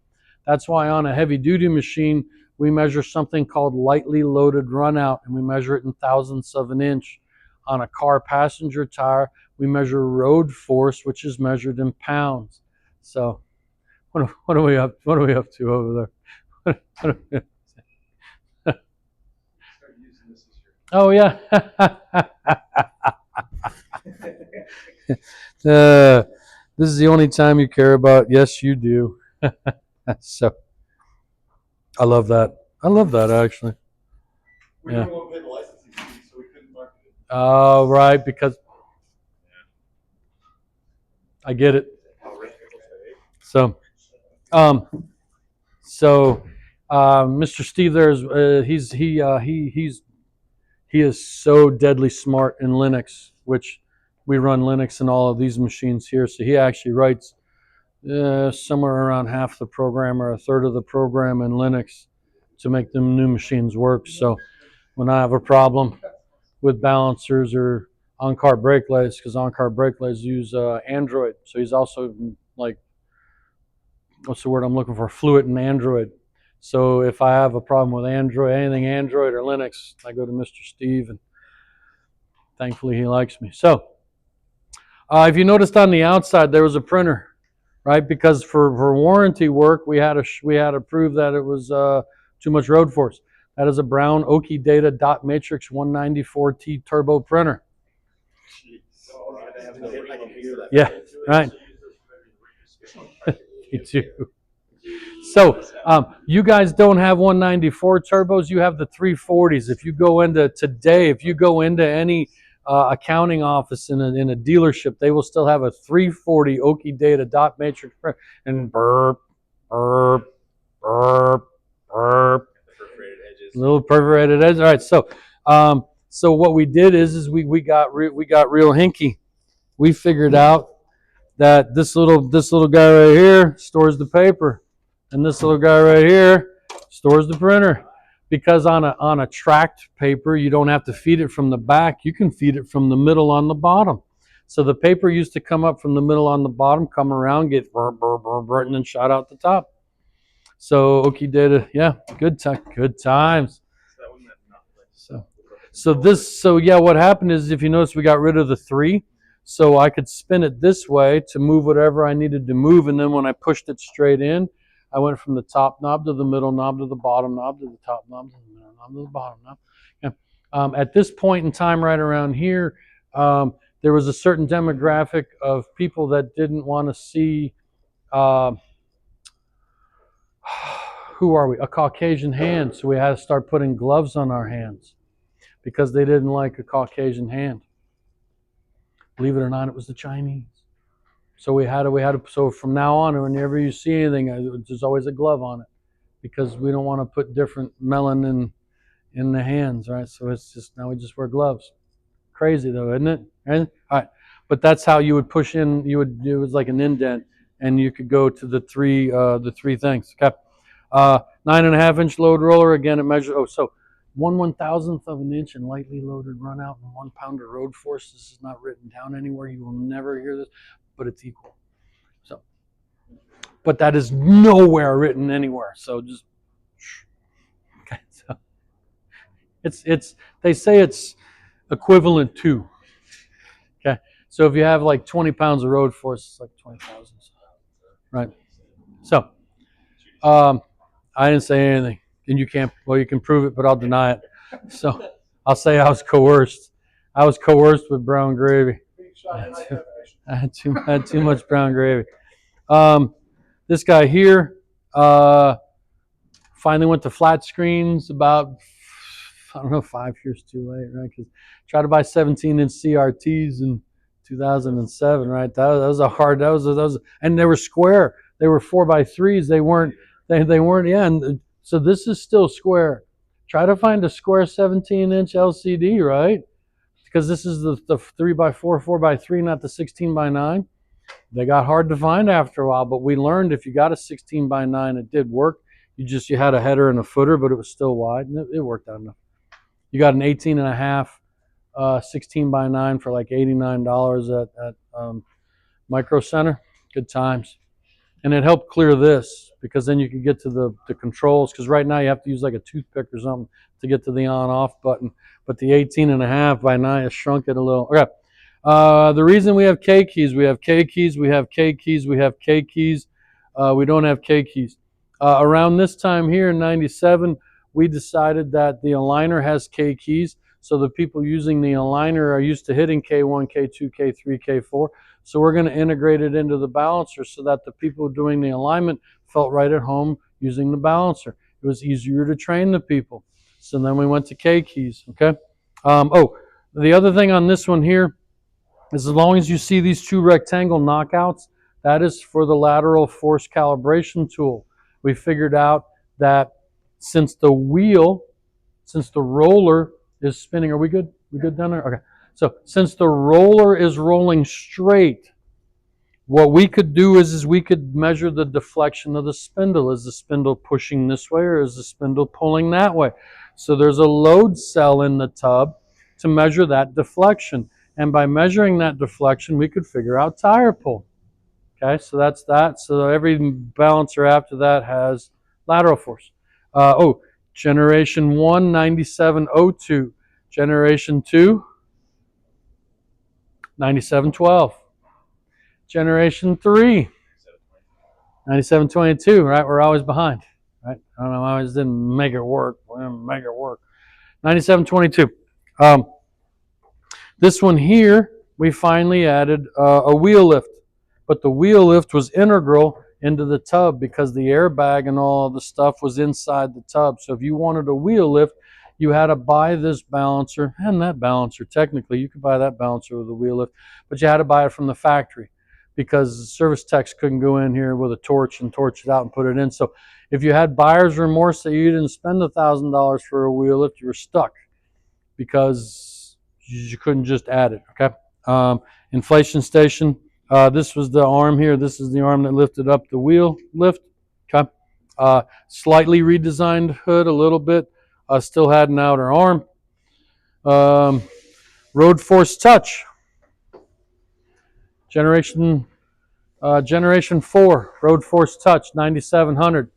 That's why on a heavy duty machine, we measure something called lightly loaded runout, and we measure it in thousandths of an inch. On a car passenger tire, we measure road force, which is measured in pounds. So what are we up to over there? Oh yeah. This is the only time you care about. Yes, you do. So I love that. I love that actually. We Yeah. didn't want to pay the licensing fee, so we couldn't market it. Oh, right, because I get it. So, um, so Mr. Steve, he is so deadly smart in Linux, which we run Linux in all of these machines here. So he actually writes somewhere around half the program or a third of the program in Linux to make them new machines work. So when I have a problem with balancers or on-car brake lights, because on-car brake lights use Android, so he's also like, what's the word I'm looking for? Fluent in Android. So if I have a problem with Android, anything Android or Linux, I go to Mr. Steve, and thankfully he likes me. So if you noticed on the outside, there was a printer, right? Because for warranty work, we had to prove that it was too much road force. That is a Brown Oki Data Dot Matrix 194T turbo printer. Yeah, right. Me too. So you guys don't have 194 turbos. You have the 340s. If you go into today, if you go into any accounting office in a dealership, they will still have a 340 Oki Data Dot Matrix printer. And burp, burp, burp, burp. Little perforated edges. All right. So what we did is we got real hinky. We figured out that this little guy right here stores the paper, and this little guy right here stores the printer. Because on a tracked paper, you don't have to feed it from the back. You can feed it from the middle on the bottom. So the paper used to come up from the middle on the bottom, come around, get burr, burr, burr, burr, and then shot out the top. So Oki Data, yeah, good times. So yeah, what happened is, if you notice, we got rid of the 3. So I could spin it this way to move whatever I needed to move. And then when I pushed it straight in, I went from the top knob to the middle knob to the bottom knob to the top knob to the middle knob to the bottom knob. Yeah. At this point in time, right around here, there was a certain demographic of people that didn't want to see, who are we? A Caucasian hand. So we had to start putting gloves on our hands because they didn't like a Caucasian hand. Believe it or not, it was the Chinese. So so from now on, whenever you see anything, there's always a glove on it, because we don't want to put different melanin in the hands, right? So it's just, now we just wear gloves. Crazy though, isn't it? Right? All right. But that's how you would push in, it was like an indent, and you could go to the three things. Okay. 9.5-inch load roller, again, it measures, so 1/1000th of an inch in lightly loaded run out and 1 pound of road force. This is not written down anywhere. You will never hear this, but it's equal. So, but that is nowhere written anywhere. So just, okay. So it's they say it's equivalent to. Okay. So if you have like 20 pounds of road force, it's like 20,000. Right. So, I didn't say anything. And you can't, well, you can prove it, but I'll deny it. So I'll say I was coerced. I was coerced with brown gravy. I had too much brown gravy. This guy here finally went to flat screens about, I don't know, 5 years too late, right? Because tried to buy 17-inch CRTs in 2007, right? That was a hard, and they were square. They were 4x3s. They weren't, yeah. And so this is still square. Try to find a square 17-inch LCD, right? Because this is the 3x4, 4x3, not the 16x9. They got hard to find after a while, but we learned if you got a 16x9, it did work. You had a header and a footer, but it was still wide, and it worked out enough. You got an 18.5 16x9 for like $89 at Micro Center. Good times. And it helped clear this, because then you could get to the controls, because right now you have to use like a toothpick or something to get to the on-off button. But the 18.5x9 has shrunk it a little. Okay. The reason we have K keys, we have K keys, we have K keys, we have K keys. We don't have K keys. Around this time here in '97, we decided that the aligner has K keys, So the people using the aligner are used to hitting K1, K2, K3, K4. So we're going to integrate it into the balancer so that the people doing the alignment felt right at home using the balancer. It was easier to train the people. So then we went to K keys, okay? The other thing on this one here is as long as you see these two rectangle knockouts, that is for the lateral force calibration tool. We figured out that since the roller is spinning, are we good? We good down there? Okay. So since the roller is rolling straight, what we could do is we could measure the deflection of the spindle. Is the spindle pushing this way or is the spindle pulling that way? So there's a load cell in the tub to measure that deflection. And by measuring that deflection, we could figure out tire pull. Okay, so that's that. So every balancer after that has lateral force. Generation 1, 9702. Generation 2, 9712. Generation 3, 9722, right? We're always behind, right? I don't know, I always didn't make it work. We didn't make it work. 9722. This one here, we finally added a wheel lift. But the wheel lift was integral into the tub because the airbag and all the stuff was inside the tub. So if you wanted a wheel lift, you had to buy this balancer and that balancer. Technically, you could buy that balancer with a wheel lift, but you had to buy it from the factory because service techs couldn't go in here with a torch and torch it out and put it in. So if you had buyer's remorse that you didn't spend $1,000 for a wheel lift, you were stuck because you couldn't just add it, okay? Inflation station. This was the arm here. This is the arm that lifted up the wheel lift. Okay. Slightly redesigned hood a little bit. Still had an outer arm. Road Force Touch. Generation 4. Road Force Touch 9700.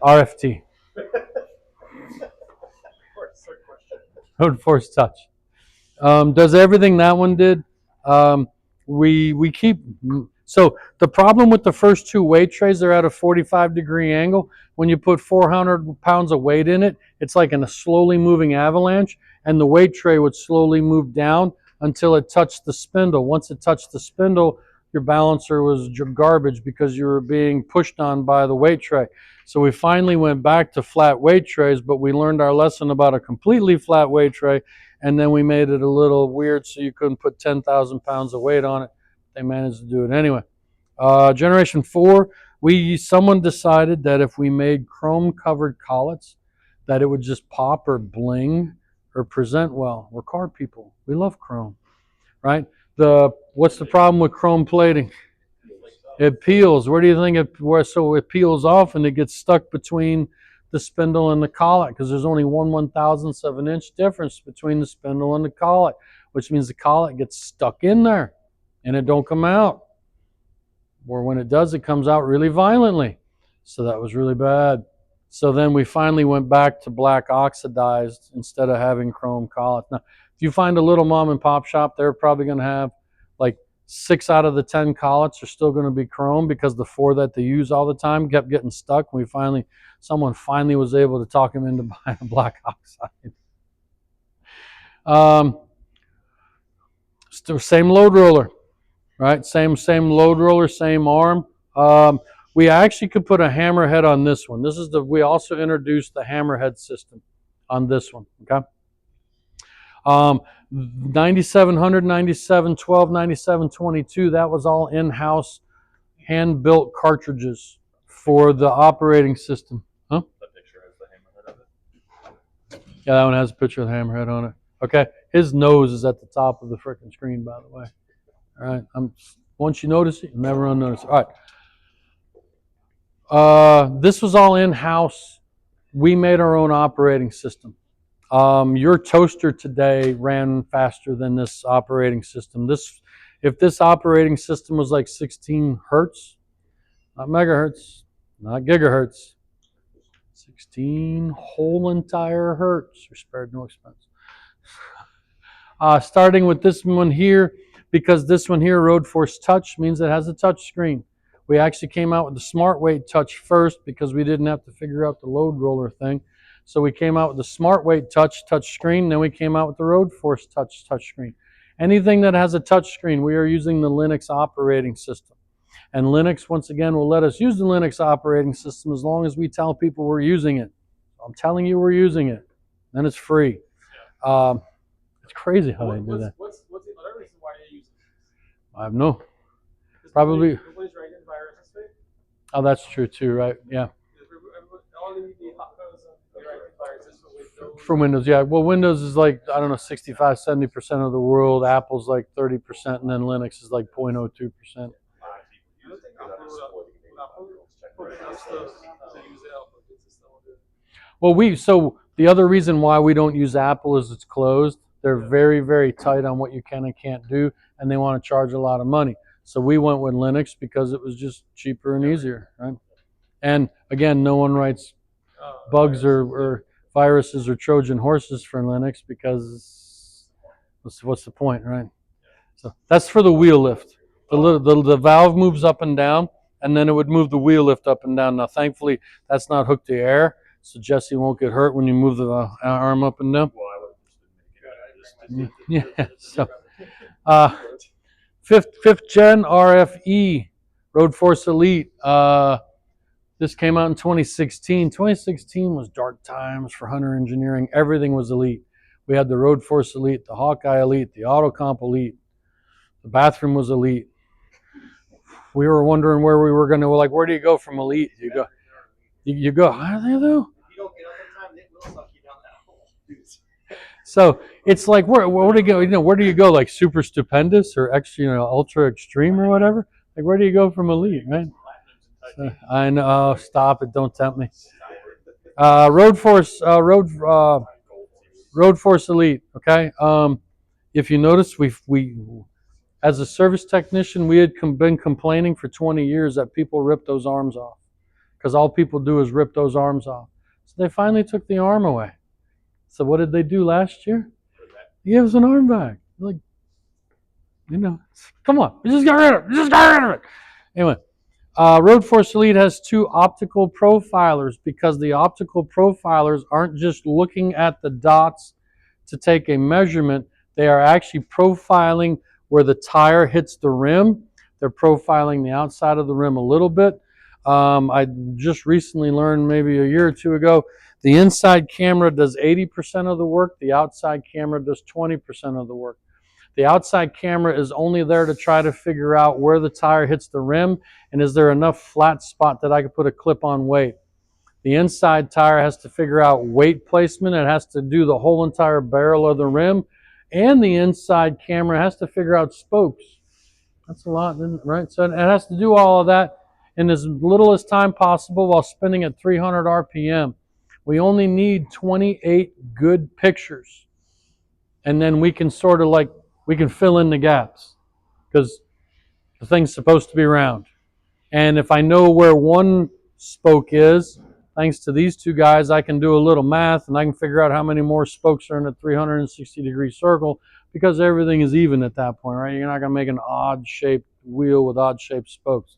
RFT. Road Force Touch. Does everything that one did. We keep, so the problem with the first two weight trays, they're at a 45-degree angle. When you put 400 pounds of weight in it, it's like in a slowly moving avalanche, and the weight tray would slowly move down until it touched the spindle. Once it touched the spindle, your balancer was garbage because you were being pushed on by the weight tray. So we finally went back to flat weight trays, but we learned our lesson about a completely flat weight tray, and then we made it a little weird so you couldn't put 10,000 pounds of weight on it. They managed to do it anyway. Generation 4, someone decided that if we made chrome-covered collets, that it would just pop or bling or present well. We're car people. We love chrome, right? What's the problem with chrome plating? It peels. Where do you think so it peels off and it gets stuck between the spindle and the collet because there's only 1/1000th of an inch difference between the spindle and the collet, which means the collet gets stuck in there and it don't come out. Or when it does, it comes out really violently. So that was really bad. So then we finally went back to black oxidized instead of having chrome collets. Now, if you find a little mom and pop shop, they're probably going to have like 6 out of the 10 collets are still going to be chrome because the 4 that they use all the time kept getting stuck. Someone finally was able to talk them into buying a black oxide. Still same load roller, right? Same load roller, same arm. We actually could put a hammerhead on this one. We also introduced the hammerhead system on this one, okay? 9700, 9712, 9722, that was all in-house hand-built cartridges for the operating system. Huh? The picture has the hammerhead of it. Yeah, that one has a picture of the hammerhead on it. Okay, his nose is at the top of the frickin' screen, by the way. All right, once you notice it, you never unnotice it. All right. This was all in-house. We made our own operating system. Your toaster today ran faster than this operating system. If this operating system was like 16 hertz, not megahertz, not gigahertz, 16 whole entire hertz, you're spared no expense. Starting with this one here, because this one here, Road Force Touch, means it has a touch screen. We actually came out with the Smart Weight Touch first because we didn't have to figure out the load roller thing. So we came out with the Smart Weight touch screen. Then we came out with the Road Force touch screen. Anything that has a touch screen, we are using the Linux operating system. And Linux, once again, will let us use the Linux operating system as long as we tell people we're using it. I'm telling you we're using it. Then it's free. It's crazy how they do that. What's the other reason why they use it? I have no. 'Cause Probably. nobody's writing viruses, right? Oh, that's true too, right? Yeah. All the hackers are writing viruses for Windows. For Windows, yeah. Well, Windows is like, I don't know, 65, 70% of the world. Apple's like 30%, and then Linux is like 0.02%. You don't think Apple probably has to use the operating system of it? Well, so the other reason why we don't use Apple is it's closed. They're very, very tight on what you can and can't do, and they want to charge a lot of money. So we went with Linux because it was just cheaper and easier, right? And again, no one writes bugs or viruses or Trojan horses for Linux because what's the point, right? So that's for the wheel lift. The valve moves up and down, and then it would move the wheel lift up and down. Now, thankfully, that's not hooked to air, so Jesse won't get hurt when you move the arm up and down. Well, I would just Yeah. So, fifth gen RFE Road Force Elite. This came out in 2016. 2016 was dark times for Hunter Engineering. Everything was elite. We had the Road Force Elite, the Hawkeye Elite, the Autocomp Elite. The bathroom was elite. We were wondering where we were going to, like, where do you go from elite? You go, how do they do? You don't get up in time, Nick will suck you down that hole. So it's like, where do you go? Where do you go? Like super stupendous or extra, ultra extreme or whatever? Like, where do you go from elite, right? So, I know. Oh, stop it! Don't tempt me. Road Force Elite. Okay. If you notice, we as a service technician, we had been complaining for 20 years that people rip those arms off because all people do is rip those arms off. So they finally took the arm away. So what did they do last year? They gave us an arm back. Like, come on, we just got rid of it. Just got rid of it. Anyway, Road Force Elite has 2 optical profilers because the optical profilers aren't just looking at the dots to take a measurement. They are actually profiling where the tire hits the rim. They're profiling the outside of the rim a little bit. I just recently learned maybe a year or two ago, the inside camera does 80% of the work. The outside camera does 20% of the work. The outside camera is only there to try to figure out where the tire hits the rim and is there enough flat spot that I could put a clip-on weight. The inside tire has to figure out weight placement. It has to do the whole entire barrel of the rim. And the inside camera has to figure out spokes. That's a lot, right? So it has to do all of that in as little as time possible while spinning at 300 RPM. We only need 28 good pictures. And then we can sort of we can fill in the gaps because the thing's supposed to be round. And if I know where one spoke is, thanks to these 2 guys, I can do a little math and I can figure out how many more spokes are in a 360-degree circle because everything is even at that point, right? You're not going to make an odd-shaped wheel with odd-shaped spokes.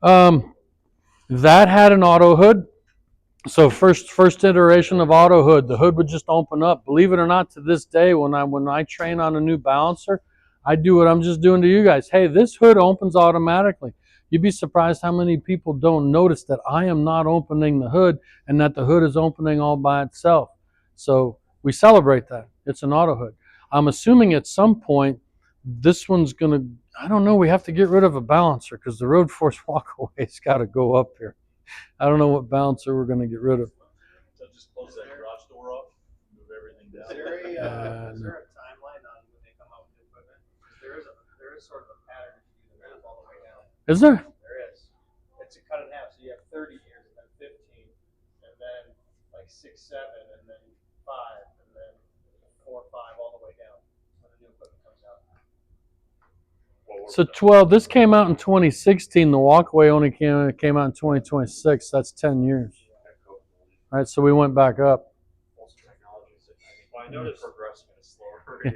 That had an auto hood. So first iteration of auto hood, the hood would just open up. Believe it or not, to this day, when I train on a new balancer, I do what I'm just doing to you guys. Hey, this hood opens automatically. You'd be surprised how many people don't notice that I am not opening the hood and that the hood is opening all by itself. So we celebrate that. It's an auto hood. I'm assuming at some point this one's going to, I don't know, we have to get rid of a balancer because the Road Force walkaway's got to go up here. I don't know what balancer we're going to get rid of. So just close that garage door off, move everything down. Is there a timeline on when they come out with the equipment? There is sort of a pattern if you do the math all the way down. Is there? There is. It's a cut in half, so you have 30 years, and then 15, and then like 6, 7, and then 5, and then 4, 5, all the way down when the new equipment comes out. So 12, this came out in 2016. The walkway only came out in 2026. That's 10 years. Right, so we went back up. Well, I noticed progressing is slower. The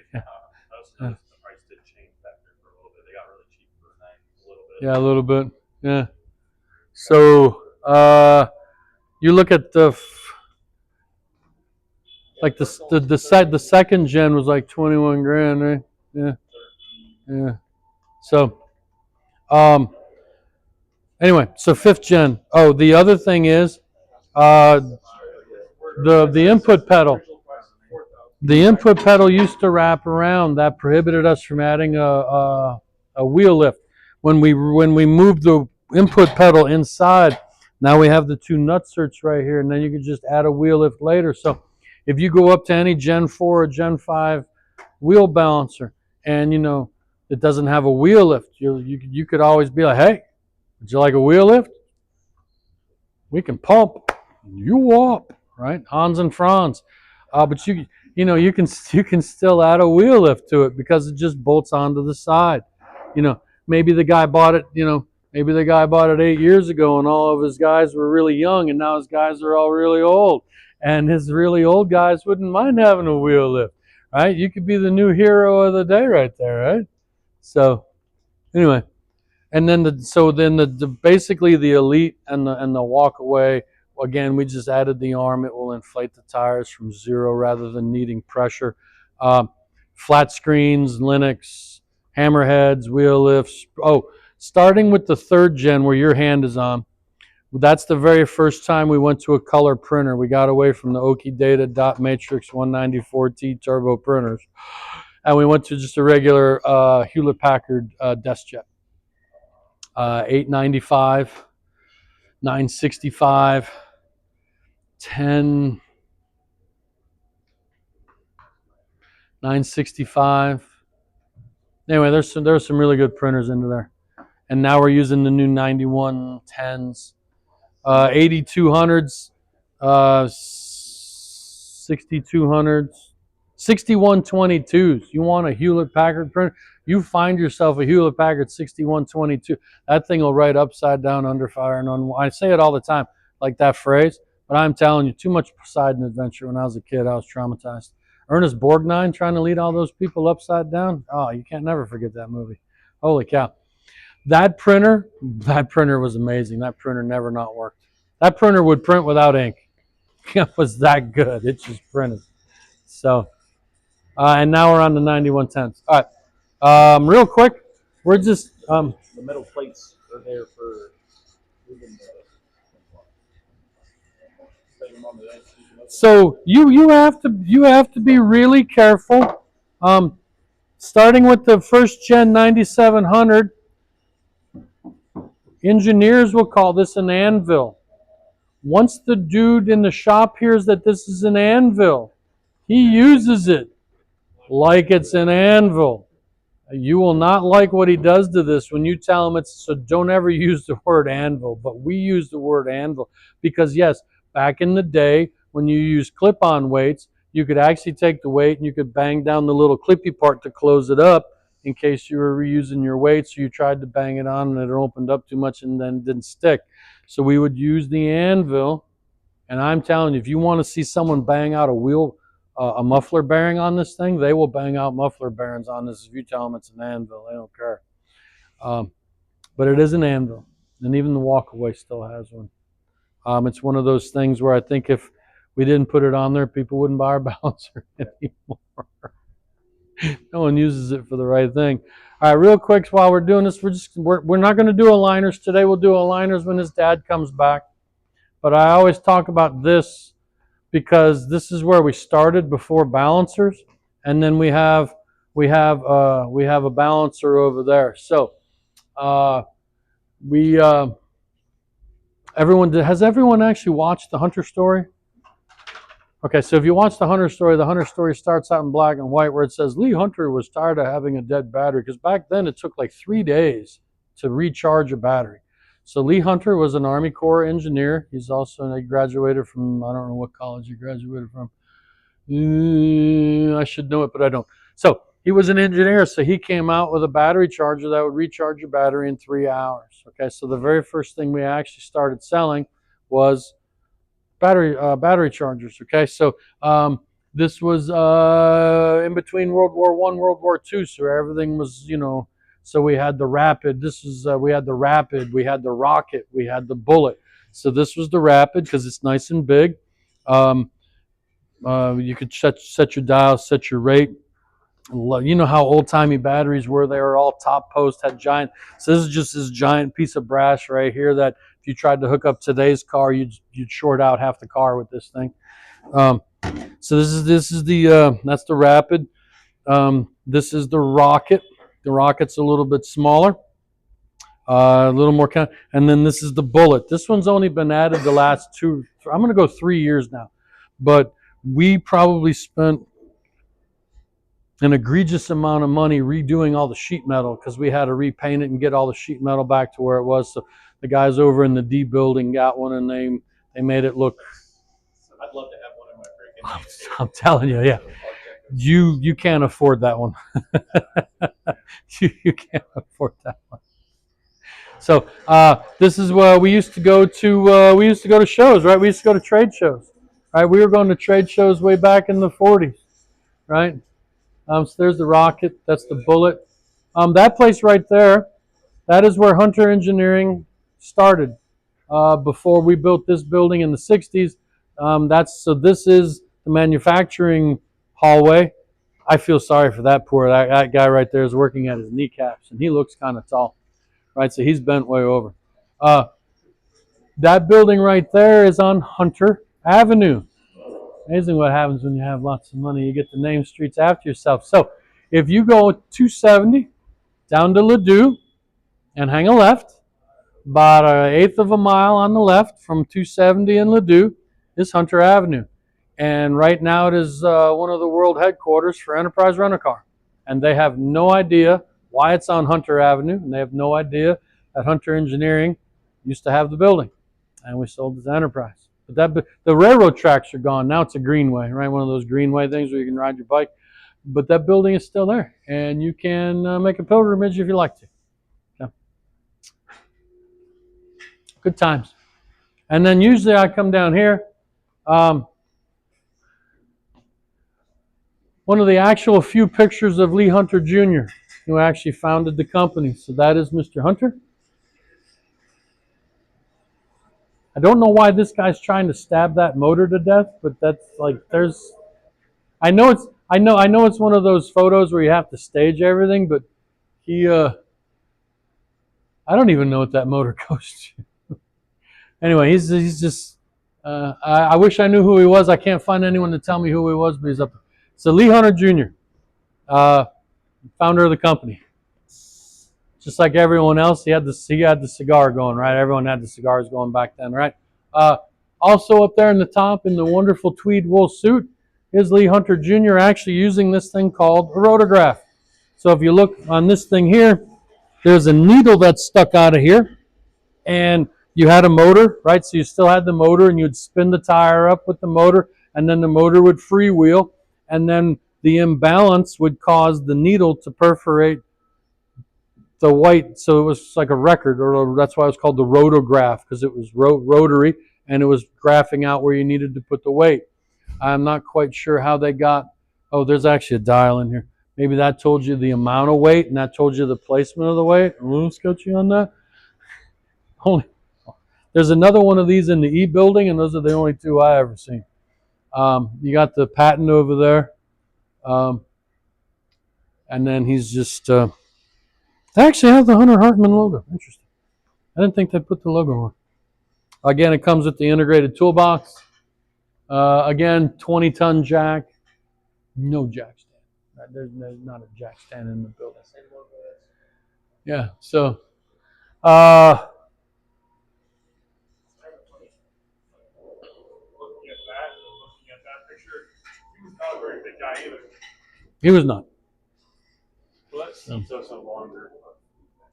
price did change back there for a little bit. They got really cheap for a Yeah, a little bit. Yeah. So you look at like the second gen was like 21 grand, right? Yeah. Yeah. So anyway, so fifth gen. Oh, the other thing is uh, the input pedal. The input pedal used to wrap around. That prohibited us from adding a wheel lift. When we moved the input pedal inside, now we have the two nutserts right here, and then you can just add a wheel lift later. So if you go up to any Gen 4 or Gen 5 wheel balancer, and it doesn't have a wheel lift, you could always be like, hey, would you like a wheel lift? We can pump you up, right? Hans and Franz. But you can still add a wheel lift to it because it just bolts onto the side. Maybe the guy bought it, maybe the guy bought it 8 years ago and all of his guys were really young and now his guys are all really old. And his really old guys wouldn't mind having a wheel lift, right? You could be the new hero of the day right there, right? So anyway, and then basically the Elite and the walk away. Again, we just added the arm. It will inflate the tires from zero rather than needing pressure. Flat screens, Linux, hammerheads, wheel lifts. Oh, starting with the third gen where your hand is on. That's the very first time we went to a color printer. We got away from the Oki Data Dot Matrix 194T turbo printers, and we went to just a regular Hewlett Packard DeskJet. 895, 965, 10, 965. Anyway, there's some really good printers into there. And now we're using the new 9110s, 8200s, 6200s, 6122s. You want a Hewlett Packard printer? You find yourself a Hewlett Packard 6122. That thing will write upside down, under fire, and I say it all the time, like that phrase, but I'm telling you, too much Poseidon Adventure. When I was a kid, I was traumatized. Ernest Borgnine trying to lead all those people upside down. Oh, you can't never forget that movie. Holy cow. That printer was amazing. That printer never not worked. That printer would print without ink. It was that good. It just printed. So, and now we're on the 9110s. All right. Real quick, we're just The metal plates are there for moving so you have to be really careful. Starting with the first gen 9700, engineers will call this an anvil. Once the dude in the shop hears that this is an anvil, he uses it like it's an anvil. You will not like what he does to this when you tell him it's, so don't ever use the word anvil, but we use the word anvil because yes, back in the day when you used clip-on weights, you could actually take the weight and you could bang down the little clippy part to close it up in case you were reusing your weight, so you tried to bang it on and it opened up too much and then it didn't stick. So we would use the anvil, and I'm telling you, if you want to see someone bang out a muffler bearing on this thing, they will bang out muffler bearings on this if you tell them it's an anvil. They don't care. But it is an anvil, and even the walkaway still has one. It's one of those things where I think if we didn't put it on there, people wouldn't buy our balancer anymore. No one uses it for the right thing. All right, real quick, while we're doing this, we're not going to do aligners today. We'll do aligners when his dad comes back. But I always talk about this because this is where we started before balancers, and then we have a balancer over there. So has everyone actually watched the Hunter story? Okay, so if you watch the Hunter story starts out in black and white where it says Lee Hunter was tired of having a dead battery, because back then it took like 3 days to recharge a battery. So Lee Hunter was an Army Corps engineer. He graduated from, I don't know what college he graduated from. I should know it, but I don't. So he was an engineer, so he came out with a battery charger that would recharge your battery in 3 hours. Okay, so the very first thing we actually started selling was battery chargers. Okay, so this was in between World War I, World War II, so everything was, So we had the Rapid. We had the Rapid. We had the Rocket. We had the Bullet. So this was the Rapid because it's nice and big. You could set your dial, set your rate. You know how old-timey batteries were. They were all top post, had giant. So this is just this giant piece of brass right here that if you tried to hook up today's car, you'd short out half the car with this thing. So this is the that's the Rapid. This is the Rocket. The Rocket's a little bit smaller, a little more and then this is the Bullet. This one's only been added the last I'm going to go 3 years now, but we probably spent an egregious amount of money redoing all the sheet metal because we had to repaint it and get all the sheet metal back to where it was. So the guys over in the D building got one and they made it look. I'd love to have one in my freaking. I'm telling you, yeah. You can't afford that one. you can't afford that one. So this is where we used to go to. We used to go to shows, right? We used to go to trade shows, right? We were going to trade shows way back in the 40s, right? So there's the Rocket. That's the Bullet. That place right there, that is where Hunter Engineering started. Before we built this building in the 60s, so this is the manufacturing hallway. I feel sorry for that that guy right there is working at his kneecaps, and he looks kind of tall, right? So he's bent way over. That building right there is on Hunter Avenue. Amazing what happens when you have lots of money. You get to name streets after yourself. So if you go 270 down to Ladue and hang a left, about 1/8 of a mile on the left from 270 and Ladue is Hunter Avenue. And right now it is one of the world headquarters for Enterprise Rent-A-Car. And they have no idea why it's on Hunter Avenue, and they have no idea that Hunter Engineering used to have the building. And we sold it to Enterprise. But the railroad tracks are gone. Now it's a greenway, right? One of those greenway things where you can ride your bike. But that building is still there. And you can make a pilgrimage if you like to. So, good times. And then usually I come down here. One of the actual few pictures of Lee Hunter Jr., who actually founded the company. So that is Mr. Hunter. I don't know why this guy's trying to stab that motor to death, but that's like I know it's one of those photos where you have to stage everything, but I don't even know what that motor goes to. Anyway, he's just I wish I knew who he was. I can't find anyone to tell me who he was, but he's up there. So Lee Hunter Jr., founder of the company. Just like everyone else, he had the cigar going, right? Everyone had the cigars going back then, right? Also up there in the top in the wonderful tweed wool suit is Lee Hunter Jr. actually using this thing called a rotograph. So if you look on this thing here, there's a needle that's stuck out of here, and you had a motor, right? So you still had the motor, and you'd spin the tire up with the motor, and then the motor would freewheel, and then the imbalance would cause the needle to perforate the white, so it was like a record, or that's why it was called the rotograph, because it was rotary, and it was graphing out where you needed to put the weight. I'm not quite sure how they got, oh, there's actually a dial in here. Maybe that told you the amount of weight, and that told you the placement of the weight. A little sketchy on that. There's another one of these in the E building, and those are the only two I ever seen. You got the patent over there, and then he's just... They actually have the Hunter Hartman logo. Interesting. I didn't think they put the logo on. Again, it comes with the integrated toolbox. Again, 20-ton jack. No jack stand. There's not a jack stand in the building. Yeah, so... Looking at that picture, he was not a very big guy either. He was not. Well, that seat's also longer.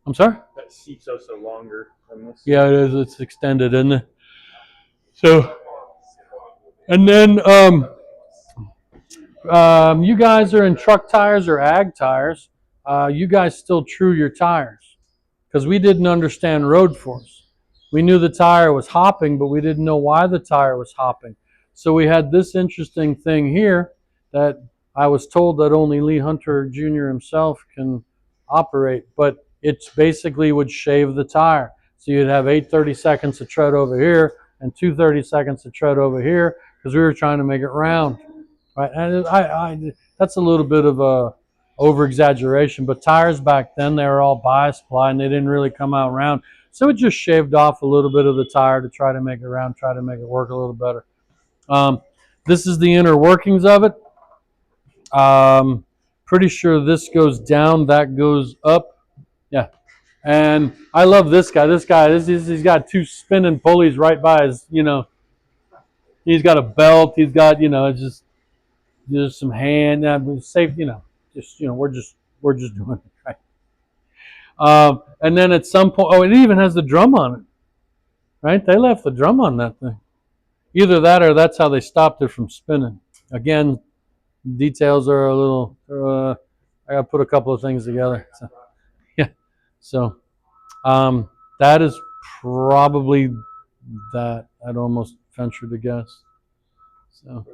I'm sorry? That seat's also longer than this. Yeah, it is. It's extended, isn't it? So, and then you guys are in truck tires or ag tires. You guys still true your tires because we didn't understand road force. We knew the tire was hopping, but we didn't know why the tire was hopping. So we had this interesting thing here that I was told that only Lee Hunter Jr. himself can operate, but it's basically would shave the tire. So you'd have 8 30-seconds of tread over here and 2 30-seconds of tread over here because we were trying to make it round, right? And that's a little bit of a over exaggeration, but tires back then, they were all bias ply and they didn't really come out round. So it just shaved off a little bit of the tire to try to make it round, try to make it work a little better. This is the inner workings of it. Pretty sure this goes down, that goes up. Yeah. And I love this guy. He's got 2 spinning pulleys right by his, he's got a belt. He's got, just some hand, safe, we're just doing it right. And then at some point, it even has the drum on it, right? They left the drum on that thing. Either that or that's how they stopped it from spinning. Again, details are a little, I got to put a couple of things together. So, yeah. So, that is probably that. I'd almost venture to guess. So,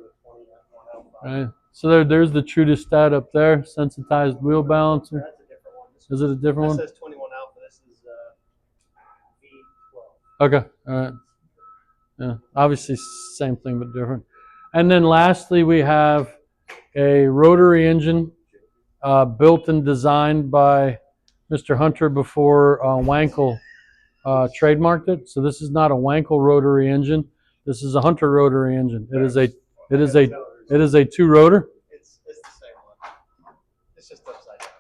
right. So there's the Trudestat up there, sensitized wheel balancer. That's a different one. Is it a different one? That says 21 alpha. This is V12. Okay. All right. Yeah. Obviously, same thing but different. And then lastly, we have a rotary engine built and designed by Mr. Hunter before Wankel trademarked it. So this is not a Wankel rotary engine. This is a Hunter rotary engine. It is a 2-rotor. It's the same one. It's just upside down.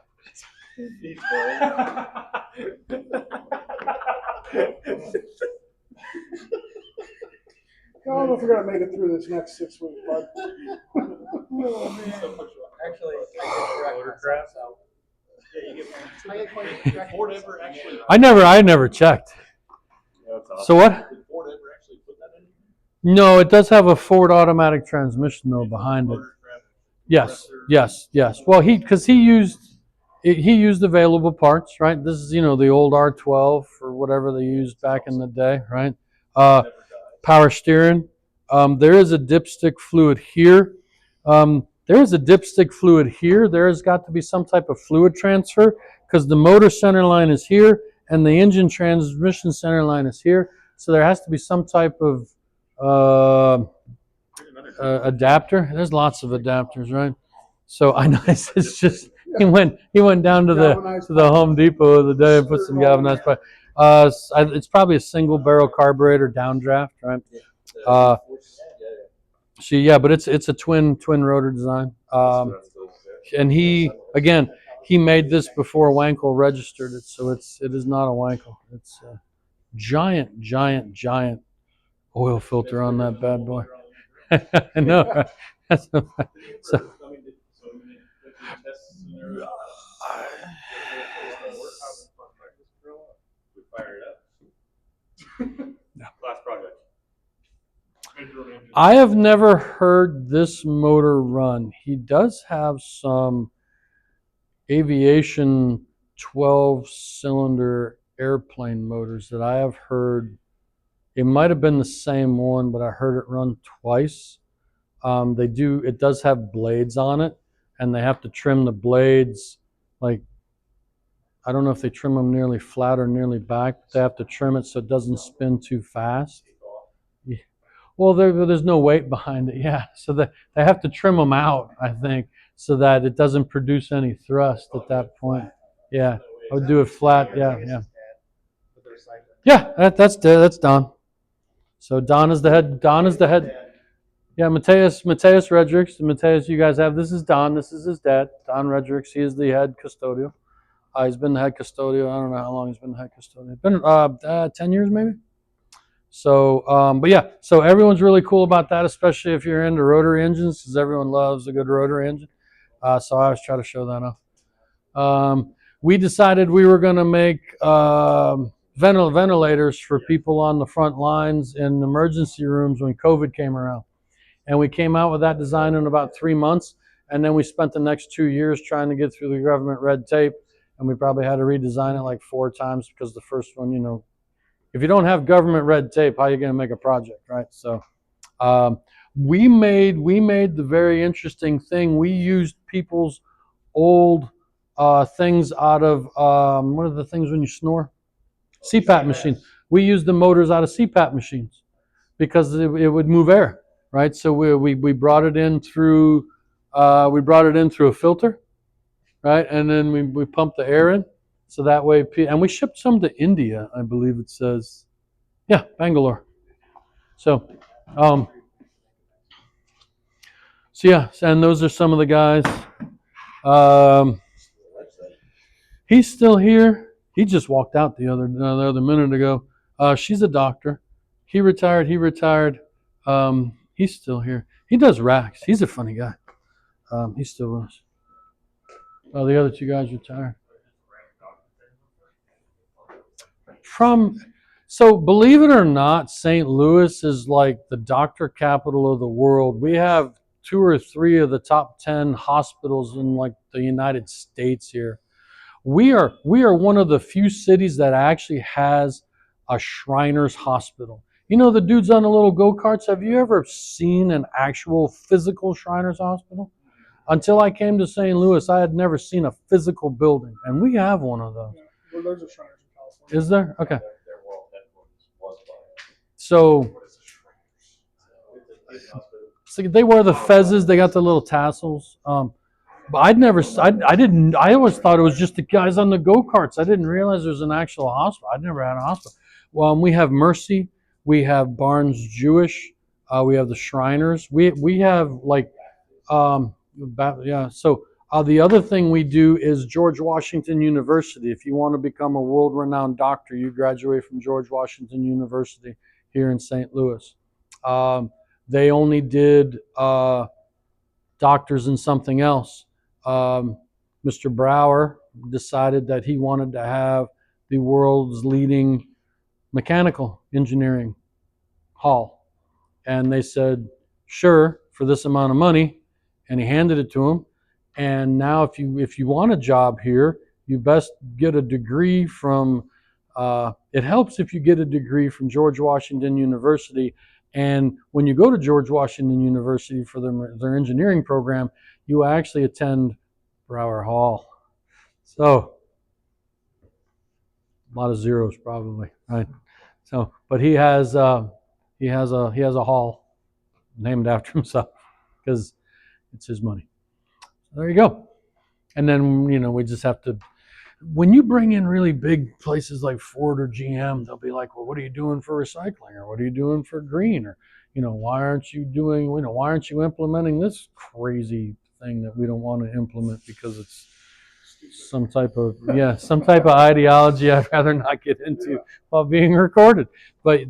I don't know if we're gonna make it through this next 6 weeks, bud. Actually, Motorcraft. yeah, you get Ford ever actually. I never checked. That's awesome. So what? Did Ford ever actually put that in? No, it does have a Ford automatic transmission though behind it. Yes. Well, because he used available parts, right? This is the old R12 or whatever they used back in the day, right? Power steering. There is a dipstick fluid here. There is a dipstick fluid here. There has got to be some type of fluid transfer because the motor center line is here and the engine transmission center line is here. So there has to be some type of adapter. There's lots of adapters, right? So I know it's just he went down to the Home Depot the other day and put some galvanized pipe. It's probably a single barrel carburetor downdraft, right? But it's a twin rotor design. And he made this before Wankel registered it, so it is not a Wankel. It's a giant oil filter on that bad boy. I know. Right? So Fire it up. Last project. I have never heard this motor run. He does have some aviation 12-cylinder airplane motors that I have heard. It might have been the same one, but I heard it run twice. It does have blades on it, and they have to trim the blades like, I don't know if they trim them nearly flat or nearly back, but they have to trim it so it doesn't spin too fast. Yeah. Well, there's no weight behind it, yeah. So they have to trim them out, I think, so that it doesn't produce any thrust at that point. Yeah, I would do it flat, yeah. Yeah, that's Don. So Don is the head. Yeah, Mateus Redrix. Mateus, you guys have, this is Don, this is his dad, Don Redrix. He is the head custodial. He's been the head custodial. I don't know how long he's been the head custodial. Been 10 years maybe. So, but yeah, so everyone's really cool about that, especially if you're into rotary engines, because everyone loves a good rotary engine. So I always try to show that off. We decided we were going to make ventilators for people on the front lines in emergency rooms when COVID came around. And we came out with that design in about 3 months. And then we spent the next 2 years trying to get through the government red tape. And we probably had to redesign it like 4 times because the first one, if you don't have government red tape, how are you going to make a project, right? So we made the very interesting thing. We used people's old things out of what are the things when you snore? CPAP machines. We use the motors out of CPAP machines because it would move air, right? So we brought it in through a filter, right? And then we pumped the air in, so that way, and we shipped some to India, I believe it says. Yeah, Bangalore. So, so yeah, and those are some of the guys. He's still here. He just walked out the other minute ago. She's a doctor. He retired. He's still here. He does racks. He's a funny guy. He still is. The other two guys retired. So believe it or not, St. Louis is like the doctor capital of the world. We have 2 or 3 of the top 10 hospitals in like the United States here. We are one of the few cities that actually has a Shriners Hospital. You know the dudes on the little go-karts? Have you ever seen an actual physical Shriners Hospital? Until I came to St. Louis, I had never seen a physical building, and we have one of those. Yeah. Well, there's a Shriners in California. Is there? Okay. Their world headquarters was by. So they wear the fezzes. They got the little tassels. But I always thought it was just the guys on the go-karts. I didn't realize there's an actual hospital. I'd never had a hospital. Well, we have Mercy. We have Barnes Jewish. We have the Shriners. We have like, yeah. So the other thing we do is George Washington University. If you want to become a world-renowned doctor, you graduate from George Washington University here in St. Louis. They only did doctors in something else. Mr. Brower decided that he wanted to have the world's leading mechanical engineering hall. And they said, sure, for this amount of money. And he handed it to him. And now if you want a job here, you best get a degree from, it helps if you get a degree from George Washington University. And when you go to George Washington University for their engineering program, you actually attend Brower Hall. So a lot of zeros probably, right? So, but he has a hall named after himself because it's his money. So there you go. And then we just have to. When you bring in really big places like Ford or GM, they'll be like, well, what are you doing for recycling? Or what are you doing for green? Or, why aren't you implementing this crazy thing that we don't want to implement because it's some type of ideology I'd rather not get into while being recorded. But,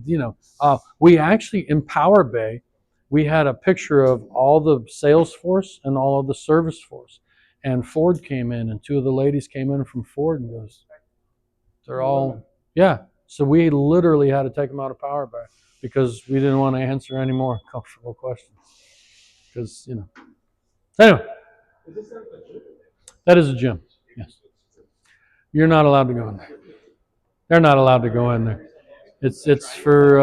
we actually, in Power Bay, we had a picture of all the sales force and all of the service force. And Ford came in, and 2 of the ladies came in from Ford and goes, they're all, yeah. So we literally had to take them out of Power Bay because we didn't want to answer any more comfortable questions. Because, Anyway, that is a gym, yes. You're not allowed to go in there. They're not allowed to go in there. It's for,